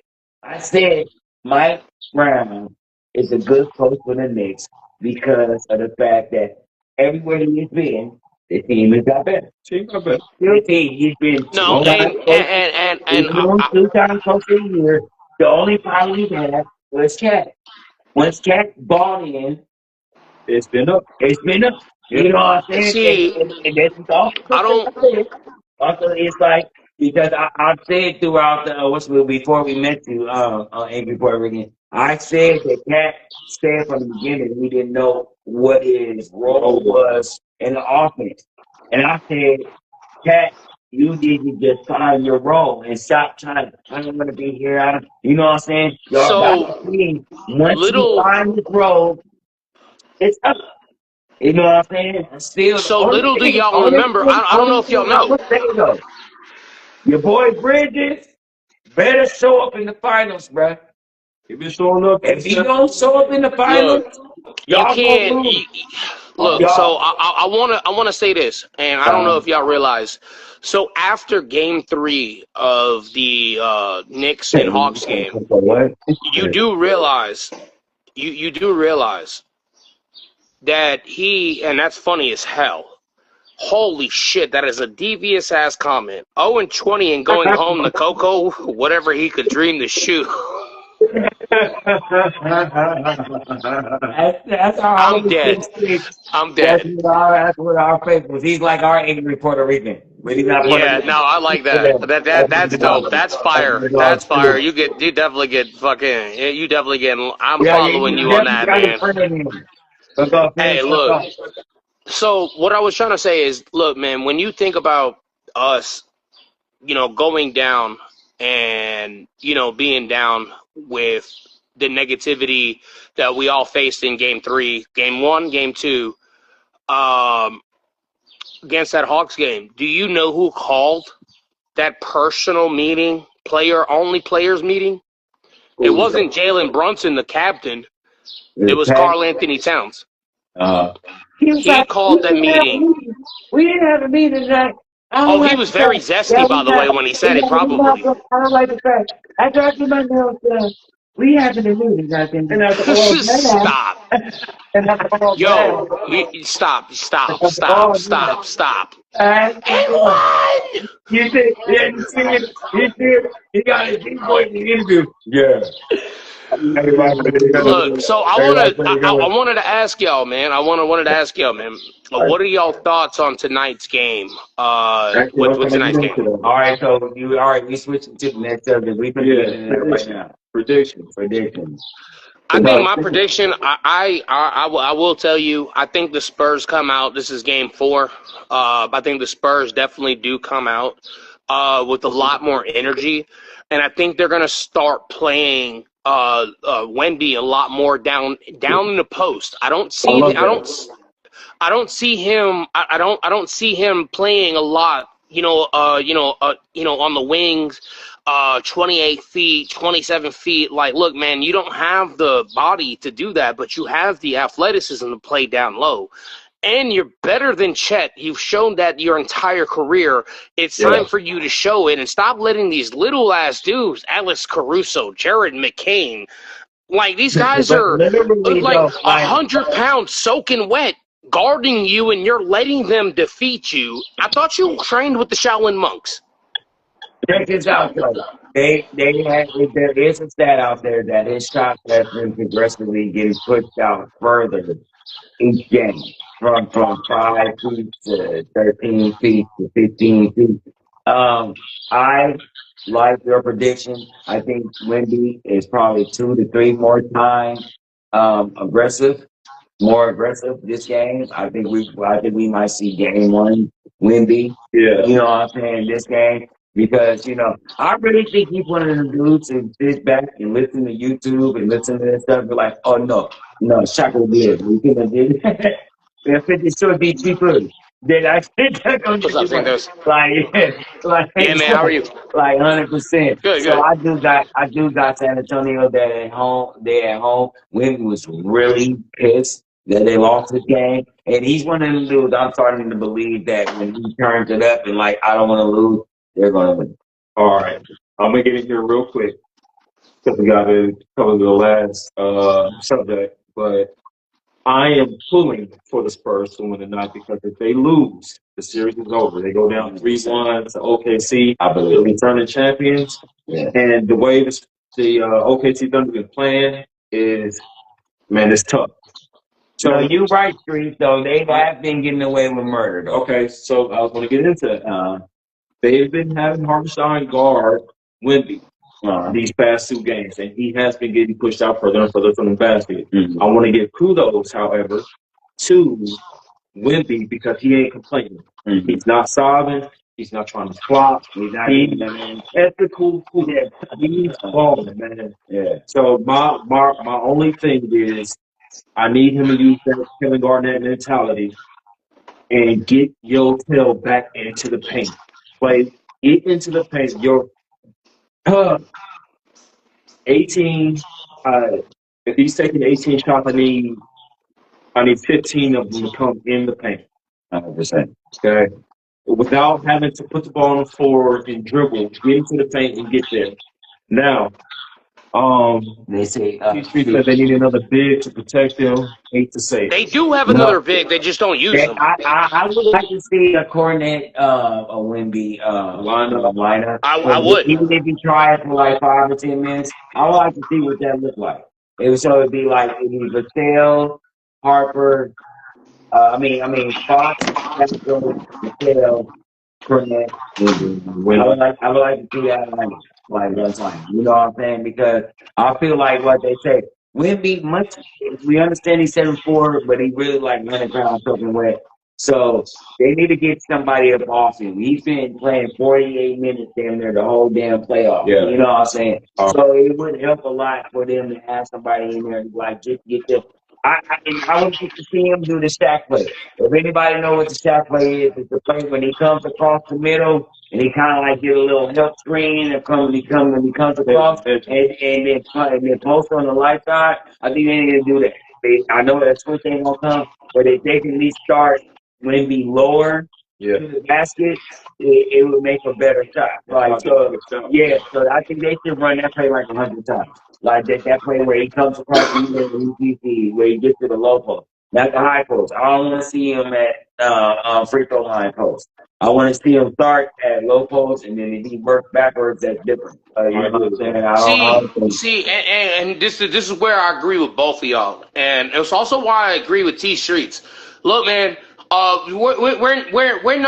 I said Mike Brown is a good coach for the Knicks because of the fact that everywhere he's been, the team has got better. He's been two-time coach of the year. The only problem we had was Cat. Once Cat bought in, it's been up. You know what I'm saying? See, and that's also, it's like, because I've said throughout before we met you, Angry Puertorican, I said that Cat said from the beginning we didn't know what his role was in the offense. And I said, Cat, you need to just find your role and stop trying to, I don't want to be here. You know what I'm saying? Once you find his role, it's up. You know what I'm saying? Little do y'all remember, I don't know if y'all know. Your boy Bridges better show up in the finals, bruh. If he's showing up, if he don't show up in the finals, y'all can't. So I wanna say this, and I don't know if y'all realize. So after Game 3 of the Knicks and Hawks game, you do realize that and that's funny as hell. Holy shit, that is a devious ass comment. 0-20 and going home to Coco, whatever he could dream to shoot. I'm dead. That's what our faith was. He's like our angry Puerto Rican. I like that. That's dope. That's fire. That's fire. You definitely get. I'm following you on that, man. Hey, look. So what I was trying to say is, look, man, when you think about us, going down and, being down with the negativity that we all faced in Game 3, Game 1, Game 2, against that Hawks game, do you know who called that personal meeting, only players meeting? It wasn't Jalen Brunson, the captain. It was Karl Anthony Towns. He called the meeting. We didn't have a meeting tonight. Oh, he was very zesty, by the way, when he said it, probably. I don't like the fact. After I do my nails done, we having a meeting, I think. Stop. Yo, stop. Anyone? You did. Yeah, you see it. You did. He got his big boy in the interview. Yeah. Look, so I wanted to ask y'all, man. What are y'all thoughts on tonight's game? With tonight's game. All right, we switching to the next subject. We put it in there right now. Predictions. I think my prediction, I will tell you, I think the Spurs come out. This is game 4. I think the Spurs definitely do come out with a lot more energy, and I think they're going to start playing Wemby a lot more down in the post. I don't see him playing a lot. On the wings, 28 feet, 27 feet. Like, look, man, you don't have the body to do that, but you have the athleticism to play down low. And you're better than Chet. You've shown that your entire career. It's time for you to show it and stop letting these little-ass dudes, Alex Caruso, Jared McCain, like these guys are like 100 pounds soaking wet, guarding you, and you're letting them defeat you. I thought you trained with the Shaolin monks. Check this out, though. There is a stat out there that his shot has been progressively getting pushed out further each game, from 5 feet to 13 feet to 15 feet. I like your prediction. I think Wemby is probably 2 to 3 more times more aggressive this game. I think we might see game 1 Wemby. Yeah. You know what I'm saying? This game. Because, I really think he's one of the dudes who sit back and listen to YouTube and listen to this stuff and be like, oh, no, Shaka did. We couldn't have did it. If it should be cheaper, then I think that's going to be yeah, man, how are you? Like 100%. Good. So I do got San Antonio they're at home. Wemby was really pissed that they lost the game. And he's one of the dudes I'm starting to believe that when he turns it up and like, I don't want to lose, they're going to win. All right. I'm going to get in here real quick because we got to cover the last subject. But I am pulling for the Spurs to win tonight because if they lose, the series is over. They go down 3-1 to OKC. I believe they'll be returning champions. Yeah. And the way the OKC Thunder been playing is, man, it's tough. So you're right, Street, though. They have been getting away with murder, though. Okay, so I was going to get into it. They've been having Hartenstein guard Wemby these past 2 games, and he has been getting pushed out further and further from the basket. Mm-hmm. I want to give kudos, however, to Wemby because he ain't complaining. Mm-hmm. He's not sobbing. He's not trying to flop. He's ethical. Yeah, he's balling, man. Yeah. So my only thing is I need him to use that Kevin Garnett mentality and get your tail back into the paint. Get into the paint. Your 18. If he's taking 18 shots, I need 15 of them to come in the paint. 100%. Okay. Without having to put the ball on the floor and dribble, get into the paint and get there. Now, they say that they need another big to protect them. Hate to say they do have another big, they just don't use them. I would like to see a Cornet, a Wemby lineup. I would, even if you try it for like 5 or 10 minutes. I would like to see what that looked like. It'd be like Vassell, Harper. Fox, Vassell, Cornet. I would like to see that lineup. Like one time, you know what I'm saying? Because I feel like what they say, Wemby, we understand he's 7'4", but he really like 100 pounds soaking wet. So they need to get somebody up off him. He's been playing 48 minutes down there the whole damn playoff. Yeah. You know what I'm saying? So it would help a lot for them to have somebody in there like just get I would like to see him do the Shaq play. If anybody know what the Shaq play is, it's the play when he comes across the middle and he kind of like get a little help screen and when he comes across and then post on the light side. I think they need to do that. I know that switch ain't gonna come, but if they can at least start when be lower to the basket, it would make a better shot. Like so, I think they should run that play like 100 times. Like that play where he comes across the middle and where he gets to the low post, not the high post. I don't want to see him at free throw line post. I want to see him start at low post, and then if he works backwards, that's different. You know what I'm saying? See, and this is where I agree with both of y'all, and it's also why I agree with T Streets. Look, man, we're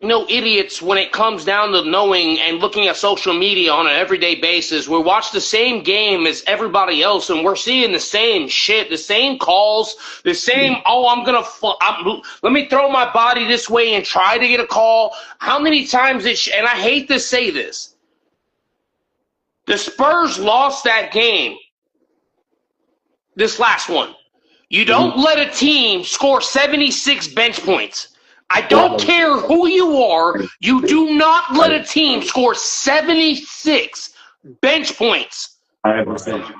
no idiots when it comes down to knowing and looking at social media on an everyday basis. We watch the same game as everybody else, and we're seeing the same shit, the same calls, the same, let me throw my body this way and try to get a call. How many times and I hate to say this, the Spurs lost that game, this last one. You don't let a team score 76 bench points. I don't care who you are. You do not let a team score 76 bench points. 100%.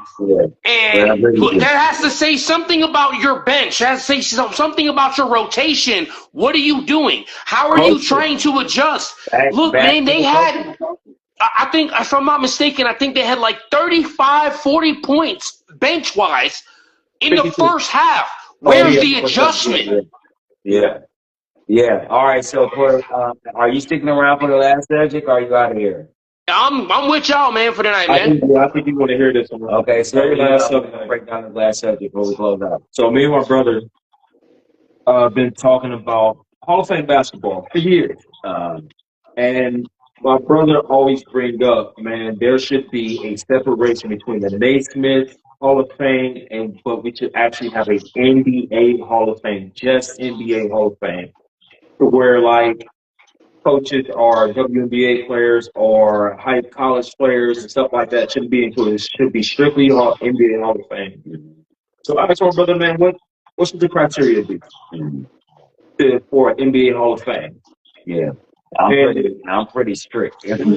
And that has to say something about your bench. That has to say something about your rotation. What are you doing? How are you trying to adjust? Look, man, they had, I think, if I'm not mistaken, I think they had like 35, 40 points bench-wise in the first half. Where's the adjustment? Yeah. All right. So, are you sticking around for the last subject, or are you out of here? I'm with y'all, man, for tonight, man. I think you want to hear this one. Okay. So, last subject. Break down the last subject before we close out. So, me and my brother been talking about Hall of Fame basketball for years, and my brother always brings up, man, there should be a separation between the Naismith Hall of Fame but we should actually have a NBA Hall of Fame, just NBA Hall of Fame, where like coaches or WNBA players or high college players and stuff like that shouldn't be included. It should be strictly NBA Hall of Fame. So I asked my brother, man, what should the criteria be for NBA Hall of Fame? Yeah. I'm pretty strict. Hold on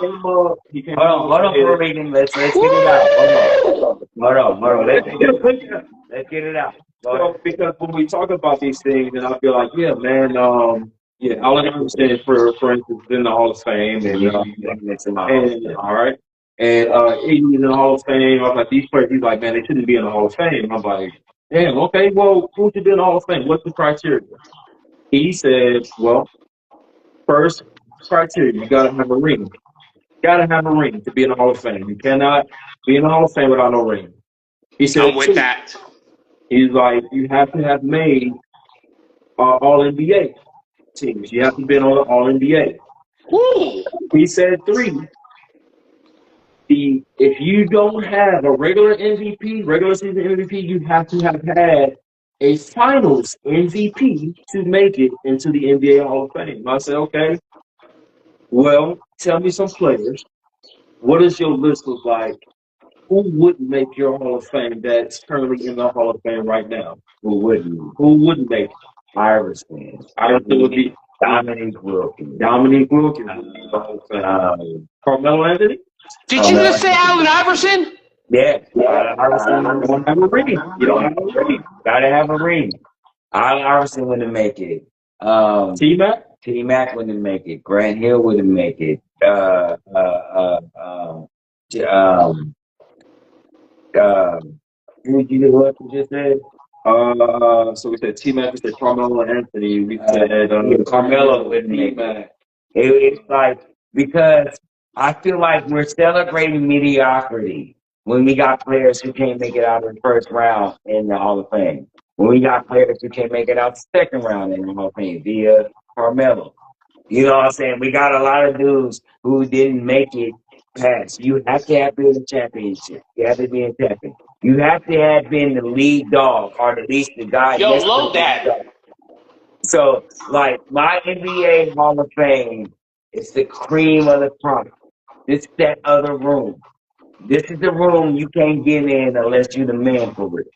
for a minute. Let's get it out. Hold on. Let's get it out. Because when we talk about these things, and I feel like, yeah, man, I'll understand for instance in the Hall of Fame all right. And he's in the Hall of Fame. I was like, these players, he's like, man, they shouldn't be in the Hall of Fame. I'm like, damn, okay, well, who should be in the Hall of Fame? What's the criteria? He said, well, first criteria, you gotta have a ring. Gotta have a ring to be in the Hall of Fame. You cannot be in the Hall of Fame without no ring. He said, I'm with that. He's like, you have to have made all NBA teams. You have to be in all NBA. Woo. He said 3. If you don't have a regular season MVP, you have to have had a finals MVP to make it into the NBA Hall of Fame. I said, okay, well, tell me some players. What does your list look like? Who wouldn't make your Hall of Fame that's currently in the Hall of Fame right now? Who wouldn't? Who wouldn't make it? Iverson. Iverson would be Dominique Wilkins. Carmelo Anthony? Did you just say Allen Iverson? Yeah. Iverson. You don't have a ring. You don't have a ring. Gotta have a ring. Allen Iverson wouldn't make it. T-Mac? T-Mac wouldn't make it. Grant Hill wouldn't make it. What you just said? So we said T-Mac, we said Carmelo Anthony, we said Carmelo wouldn't make it. It's like, because I feel like we're celebrating mediocrity when we got players who can't make it out of the first round in the Hall of Fame. When we got players who can't make it out the second round in the Hall of Fame via Carmelo. You know what I'm saying? We got a lot of dudes who didn't make it past. You have to have been in the championship. You have to be in champion. You have to have been the lead dog, or at least the guy. Yo, load that. So, like, my NBA Hall of Fame is the cream of the crop. It's that other room. This is the room you can't get in unless you're the man for it.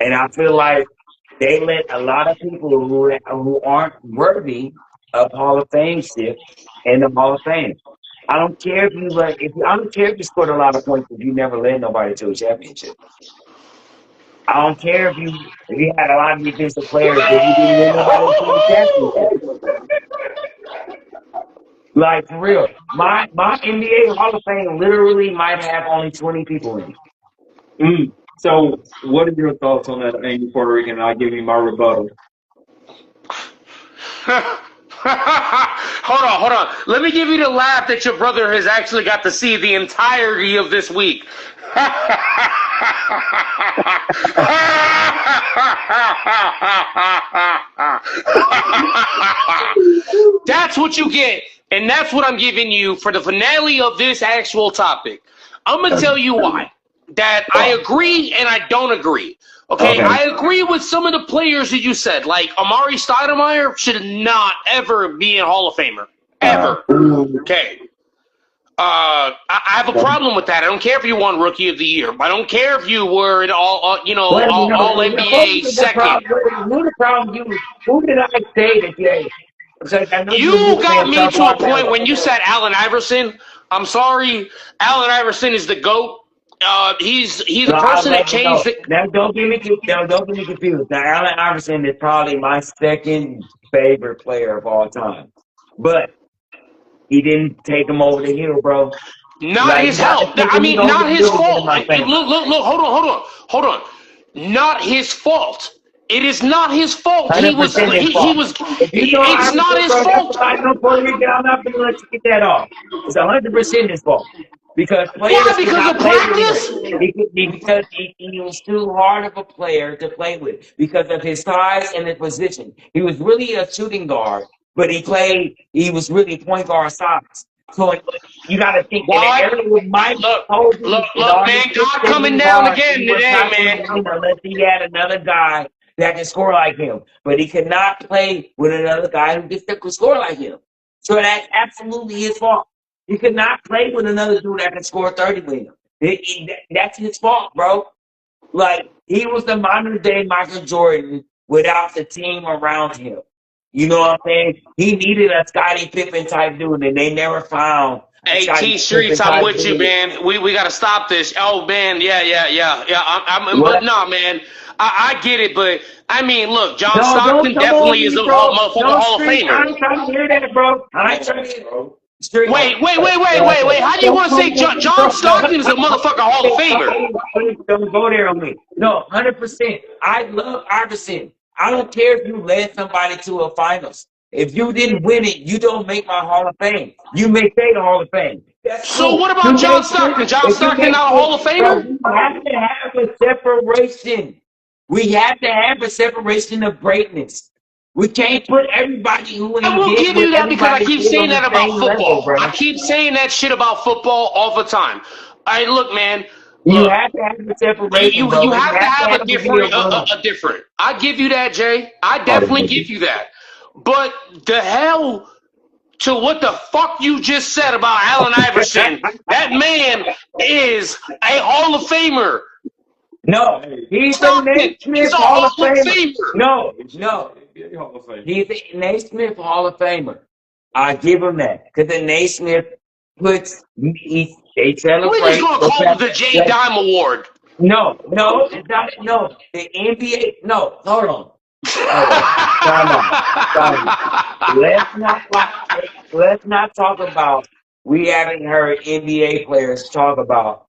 And I feel like they let a lot of people who aren't worthy of Hall of Fame shit in the Hall of Fame. I don't care if you I don't care if you scored a lot of points if you never led nobody to a championship. I don't care if you had a lot of defensive players if you didn't lead nobody to a championship. Like for real, my NBA Hall of Fame literally might have only 20 people in it. So, what are your thoughts on that, Angry Puertorican? I'll give you my rebuttal. Hold on. Let me give you the laugh that your brother has actually got to see the entirety of this week. That's what you get, and that's what I'm giving you for the finale of this actual topic. I'm going to tell you why. That I agree and I don't agree. Okay, I agree with some of the players that you said, like Amari Stoudemire should not ever be a Hall of Famer. Ever. Okay. I have a problem with that. I don't care if you won Rookie of the Year. I don't care if you were an all NBA second. Who the problem? Who did I say that you got me to a point when you said Allen Iverson. I'm sorry, Allen Iverson is the GOAT. He's the person that changed it. Now, don't get me confused. Now, Allen Iverson is probably my second favorite player of all time, but he didn't take him over the hill, bro. Not his help. I mean, not his fault. Look. Hold on. Not his fault. It is not his fault. He was. It's not his fault. I'm not going to let you get that off. It's 100% his fault. Because why? Because of practice? Because he was too hard of a player to play with because of his size and his position. He was really a shooting guard, but he was really point guard size. So you got to think that area with Mike. Look, man, God coming down again today, man. Unless he had another guy that can score like him, but he could not play with another guy who could score like him. So that's absolutely his fault. He could not play with another dude that can score 30 with him. That's his fault, bro. Like, he was the modern-day Michael Jordan without the team around him. You know what I'm saying? He needed a Scottie Pippen type dude, and they never found. Hey, T-Streets, I'm with you, man. We got to stop this. Oh, man, yeah. But no, man. I get it, but I mean, look, John Stockton definitely is a Hall of Famer. I ain't trying to hear that, bro. I ain't trying to hear that. Wait. How do you want to say John Stockton is a motherfucking Hall of Famer? Don't go there on me. No, 100%. I love Iverson. I don't care if you led somebody to a finals. If you didn't win it, you don't make my Hall of Fame. You may say the Hall of Fame. So what about John Stockton? John Stockton not a Hall of Famer? We have to have a separation. We have to have a separation of greatness. We can't put everybody who ain't. I will give you that because I keep saying that about football. I keep saying that shit about football all the time. Look, man. You have to have a separation. You have to have a different. I give you that, Jay. I definitely give you that. But the hell to what the fuck you just said about Allen Iverson, that man is a Hall of Famer. No, he's a Naismith Hall of Famer. No. He's a Naismith Hall of Famer. I give him that because the Naismith puts they celebrate. We're just gonna call it the J. Dime Award. No, it's not. No, the NBA. No, hold on. Let's not talk about. We haven't heard NBA players talk about.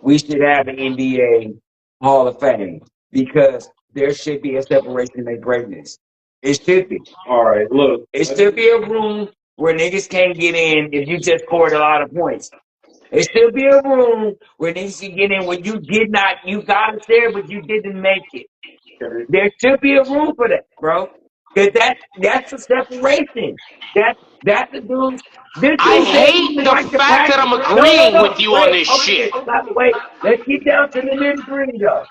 We should have an NBA Hall of Fame because there should be a separation of greatness. It should be. All right, look. It should be a room where niggas can't get in if you just scored a lot of points. It should be a room where niggas can get in when you got it there, but you didn't make it. There should be a room for that, bro. Because that's a separation. That's the dude. I hate the fact that I'm agreeing with you on this shit. Wait, let's get down to the nitty-gritty, though.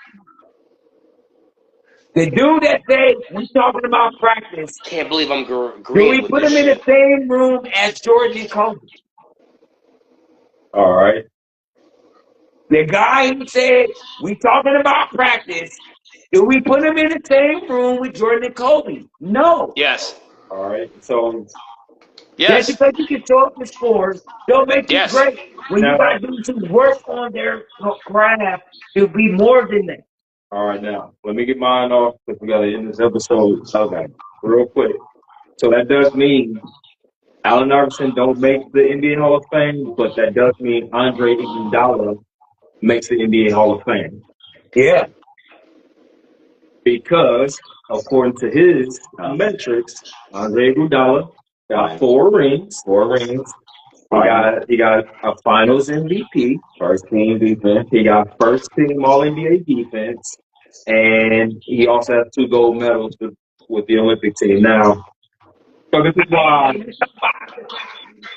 The dude that said we're talking about practice. Can't believe I'm agreeing with do we put him in the same room as Jordan and Kobe? All right. The guy who said we talking about practice Do we put him in the same room with Jordan and Kobe? No. Yes. All right. So Yes. Just because you can throw up the scores, don't make it great. When you got to do some work on their craft to be more than that. all right, now let me get mine off because we got to end this episode. Okay, real quick. So that does mean Allen Iverson don't make the NBA Hall of Fame, but that does mean Andre Iguodala makes the NBA Hall of Fame. Yeah. Because according to his metrics, Andre Iguodala got 4 rings. 4 rings. He got a Finals MVP, first team defense. He got first team All NBA defense, and he also has 2 gold medals with the Olympic team. Now, so this is why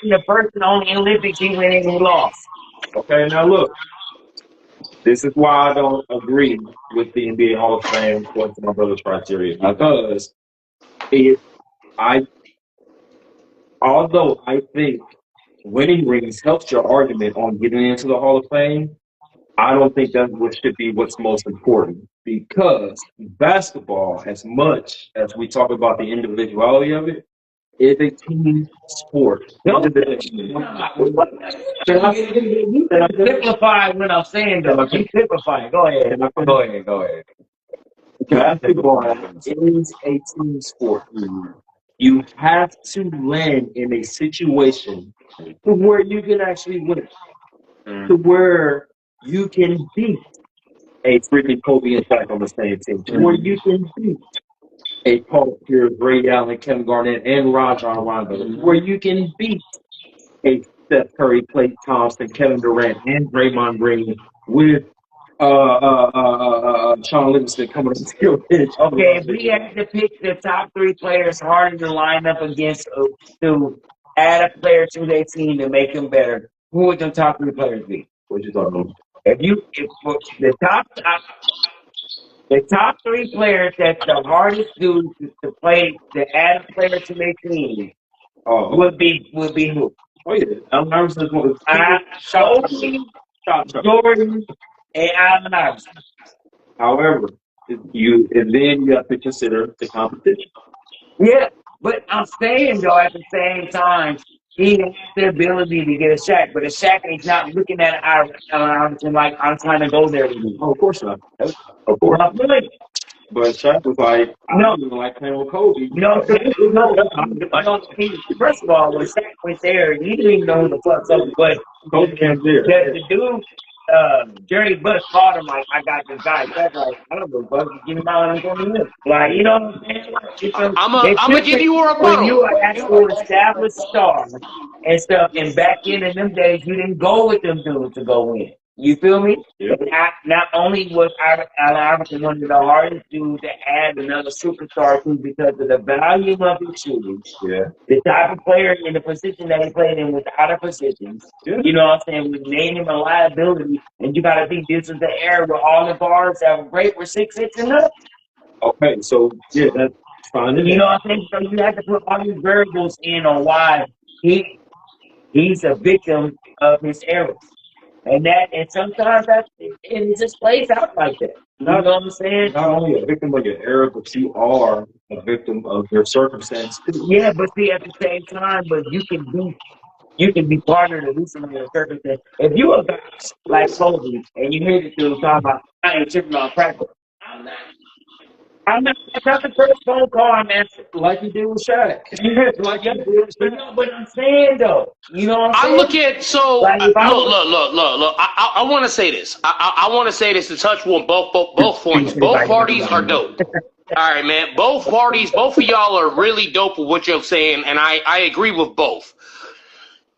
the first and only Olympic team winning and lost. Okay, now look. This is why I don't agree with the NBA Hall of Fame according to my brother's criteria. Because although I think winning rings helps your argument on getting into the Hall of Fame, I don't think that's what should be what's most important. Because basketball, as much as we talk about the individuality of it, is a team sport. Simplify what I'm saying, though. You simplify. Go ahead. Go ahead. Basketball is a team sport. You have to land in a situation to where you can actually win, to where you can beat a freaking Kobe and Shaq on the same team, to where you can beat a Paul Pierce, Ray Allen, Kevin Garnett, and Rajon Rondo, where you can beat a Steph Curry, Klay Thompson, Kevin Durant, and Draymond Green with Sean Livingston coming to the bench. Okay, if we had to pick the top 3 players harder to line up against to add a player to their team to make them better, who would the top 3 players be? What you talking about? If the top 3 players that's the hardest dudes to play to add a player to their team would be who? Oh yeah, Allen Iverson is one of Kobe, Jordan, and Allen Iverson. However, then you have to consider the competition. Yeah, but I'm saying though at the same time, he has the ability to get a Shaq, but a Shaq is not looking at Allen Iverson like I'm trying to go there with you. Oh, of course not. Of course. But Shaq was like, I don't even like playing with Kobe. No. First of all, when Shaq was there, he didn't even know who the fuck's up. But Kobe can't there. The dude, Jerry Buss called him like, I got this guy. That's like, I don't know, bud. Give him out and come in. Like, you know what I'm saying? I'm gonna give you a rebuttal. When you are actual established star and stuff, and back in them days, you didn't go with them dudes to go in. You feel me? Yeah. Not only was Allen Iverson one of the hardest dudes to add another superstar to because of the volume of his shooting, the type of player in the position that he played in without a position, you know what I'm saying, we made him a liability, and you got to think this is the era where all the guards that were great were 6'6" and up. Okay, so, yeah, that's fine. You know what I'm saying? So you have to put all these variables in on why he's a victim of his errors. And sometimes it just plays out like that. You know what I'm saying? Not only a victim of your error, but you are a victim of your circumstance. Yeah, but see, at the same time, but you can be partnered to do something in a circumstance. If you a guy like Kobe and you hear the dude talking about, I ain't tripping on practice. I'm not. That's not the first phone call I'm answering. Like you did with Shaq. But I'm saying though, you know what I'm saying? I look at look. I want to say this. I want to say this to touch on both points. Both parties are dope. All right, man. Both parties, both of y'all are really dope with what you're saying, and I agree with both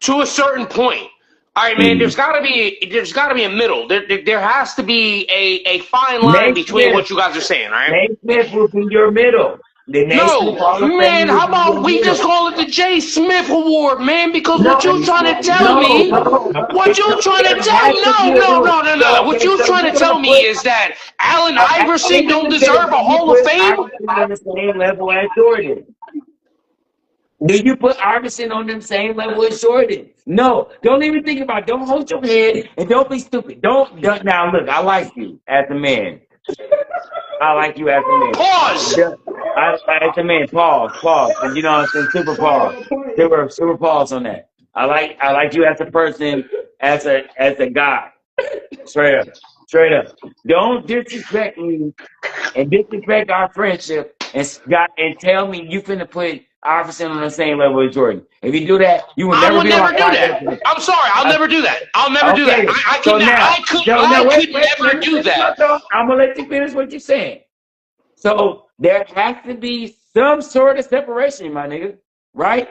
to a certain point. All right, man. There's gotta be a middle. There has to be a fine line between what you guys are saying. All right. Nate Smith will be your middle. No, man. How about we just call it the J. Smith Award, man? Because what you trying to tell me? What you trying to tell me? No. What you trying to tell me is that Allen Iverson don't deserve a Hall of Fame? On the same level as Jordan. Do you put Iverson on the same level as Jordan? No. Don't even think about it. Don't hold your head and don't be stupid. Don't now look, I like you as a man. I like you as a man. Pause. As a man, pause. And you know what I'm saying? Super pause. Super pause on that. I like you as a person, as a guy. Straight up. Don't disrespect me and disrespect our friendship and tell me you finna put Iverson on the same level as Jordan. If you do that, you will never be on my podcast. I'm sorry, I'll never do that. I'll never do that. I could never do that. I'm gonna let you finish what you're saying. So there has to be some sort of separation, my nigga. Right?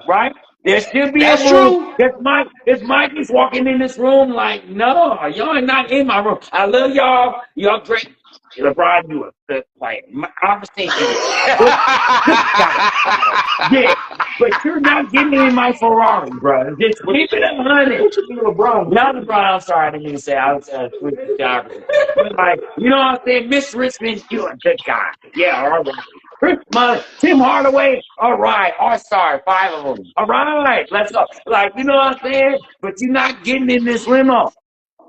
Right? There should be That's a room. true. This Mike is walking in this room like, no, y'all are not in my room. I love y'all. Y'all great. LeBron, you a good player. Obviously, yeah, but you're not getting in my Ferrari, bro. Just keep it 100. LeBron. Not LeBron. I'm sorry, I didn't mean to say I was with the geography. But like, you know what I'm saying? Miss Richmond, you a good guy. Yeah, all right. Tim Hardaway, all right. All-Star, 5 of them. All right, let's go. Like, you know what I'm saying? But you're not getting in this limo.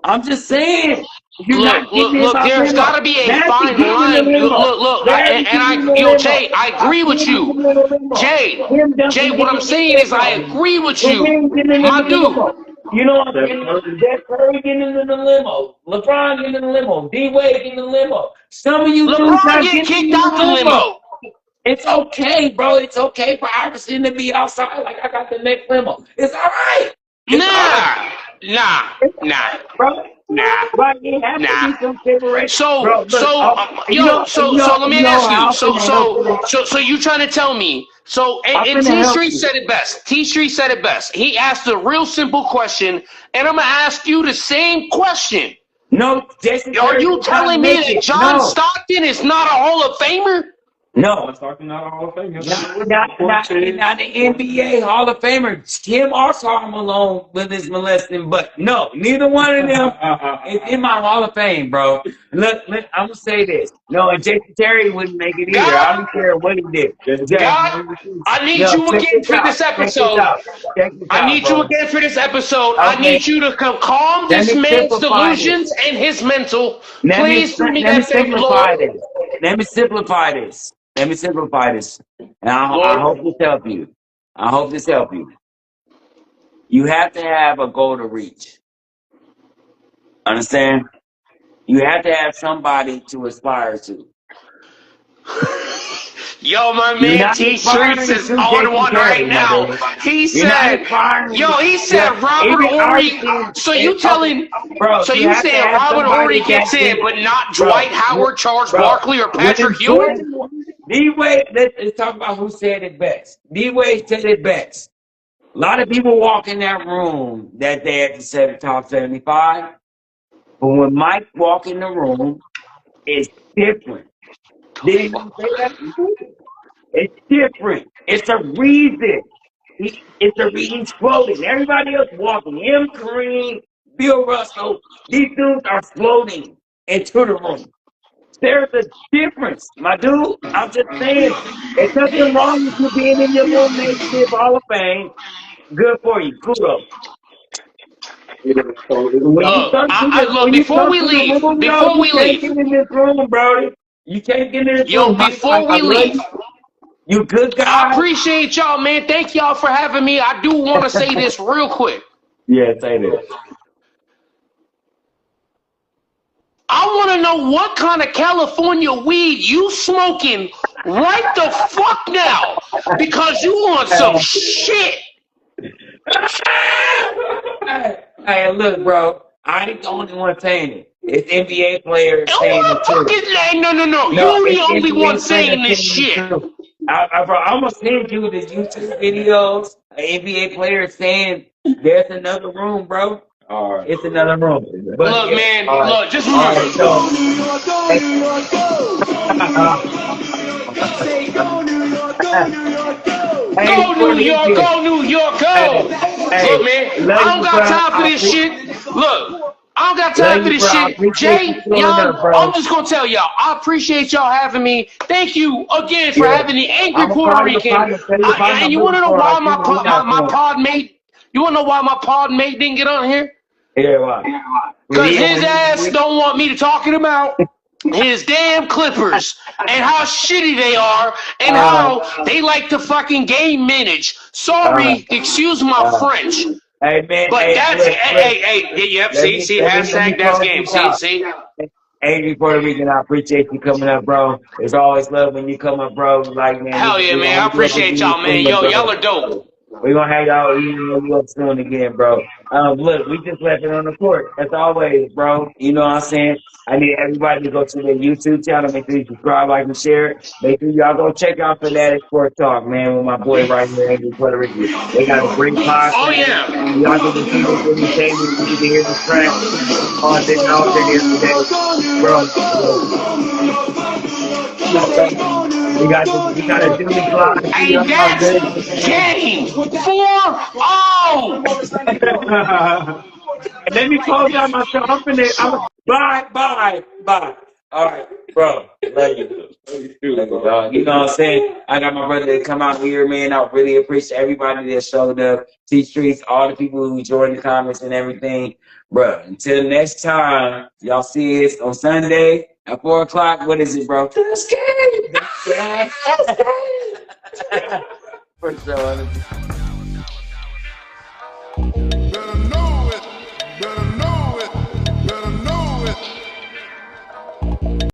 I'm just saying. Look, there's got to be a fine line. Look, Jay, I agree with you. Jay, what I'm saying is I agree with you. My dude. You know what I'm saying? Steph Curry getting into the limo. LeBron getting in the limo. D-Wade getting in the limo. Some of you LeBron get kicked out the limo. It's okay, bro. It's okay for Iverson to be outside like I got the next limo. It's all right. Nah. Bro. But it has to be some separation. So let me ask you. So you trying to tell me? So and T Street said it best. T Street said it best. He asked a real simple question, and I'm gonna ask you the same question. No, Jason. Are you telling me that John Stockton is not a Hall of Famer? No. Talking not a Hall of Famer. Not the NBA Hall of Famer. Tim or Karl Malone with his molesting, but no, neither one of them is in my Hall of Fame, bro. Look, I'm gonna say this. No, and Jason Terry wouldn't make it either. I don't care what he did. God, I need you again for this episode. I need you again for this episode. I need you to calm this man's delusions and his mental. Please do me that favor, Lord. Let me simplify this. And I hope this helps you. You have to have a goal to reach. Understand? You have to have somebody to aspire to. Yo, my man T-Shirts is on one right now. He said Robert Horry. So you telling, so you saying Robert Horry gets in, but not Dwight Howard, Charles Barkley, or Patrick Ewing? D-Wade, let's talk about who said it best. D-Wade said it best. A lot of people walk in that room that day at the top 75. But when Mike walk in the room, it's different. Did he say that? It's different. It's a reason. It's a reason he's floating. Everybody else walking. Him, Kareem, Bill Russell. These dudes are floating into the room. There's a difference, my dude. I'm just saying. There's nothing wrong with you being in your little makeshift Hall of Fame. Good for you. Kudos. Before we leave, in this room, bro. You can't get in this room. Before we leave. You good guy. I appreciate y'all, man. Thank y'all for having me. I do want to say this real quick. Yeah, say this. I want to know what kind of California weed you smoking right the fuck now, because you want some shit. Hey, look, bro. I ain't the only one saying it. It's NBA players saying it too. No. You're the only one saying this shit. I'm gonna send you the YouTube videos. NBA players saying there's another room, bro. All right. It's another room. But look, man. Look, just remember. Go New York, go New York, go. Look, man. I don't got time for this shit. Look. I don't got time for this shit. Jay, y'all, I'm just going to tell y'all, I appreciate y'all having me. Thank you again for having the Angry Puertorican. And you want to know why my pod mate, didn't get on here? Yeah, why? Because his ass don't want me to talk him out. his damn Clippers and how shitty they are and how they like to fucking game manage. Sorry, excuse my French. Hey man, but see, hashtag that's game. See. Angry Puerto Rican, I appreciate you coming up, bro. It's always love when you come up, bro. Like, man. Hell yeah, man. I appreciate y'all, man. Yo, y'all are dope. We're going to have y'all you up soon again, bro. Look, we just left it on the court. As always, bro. You know what I'm saying? I need everybody to go to their YouTube channel. Make sure you subscribe, like, and share it. Make sure y'all go check out Fanatic Sports Talk, man, with my boy right here, Angry Puerto Rican. They got a great podcast. Oh, yeah. Y'all get to see this in the game. You get to hear the track on this out there today. Bro. We got a Jimmy Clock. Hey, that's game 4-0. And let me close out my show. Bye. All right, bro. Love you. You know what I'm saying? I got my brother to come out here, man. I really appreciate everybody that showed up. T-Streets, all the people who joined the comments and everything. Bro, until next time, y'all see us on Sunday at 4 o'clock. What is it, bro? That's game. For sure.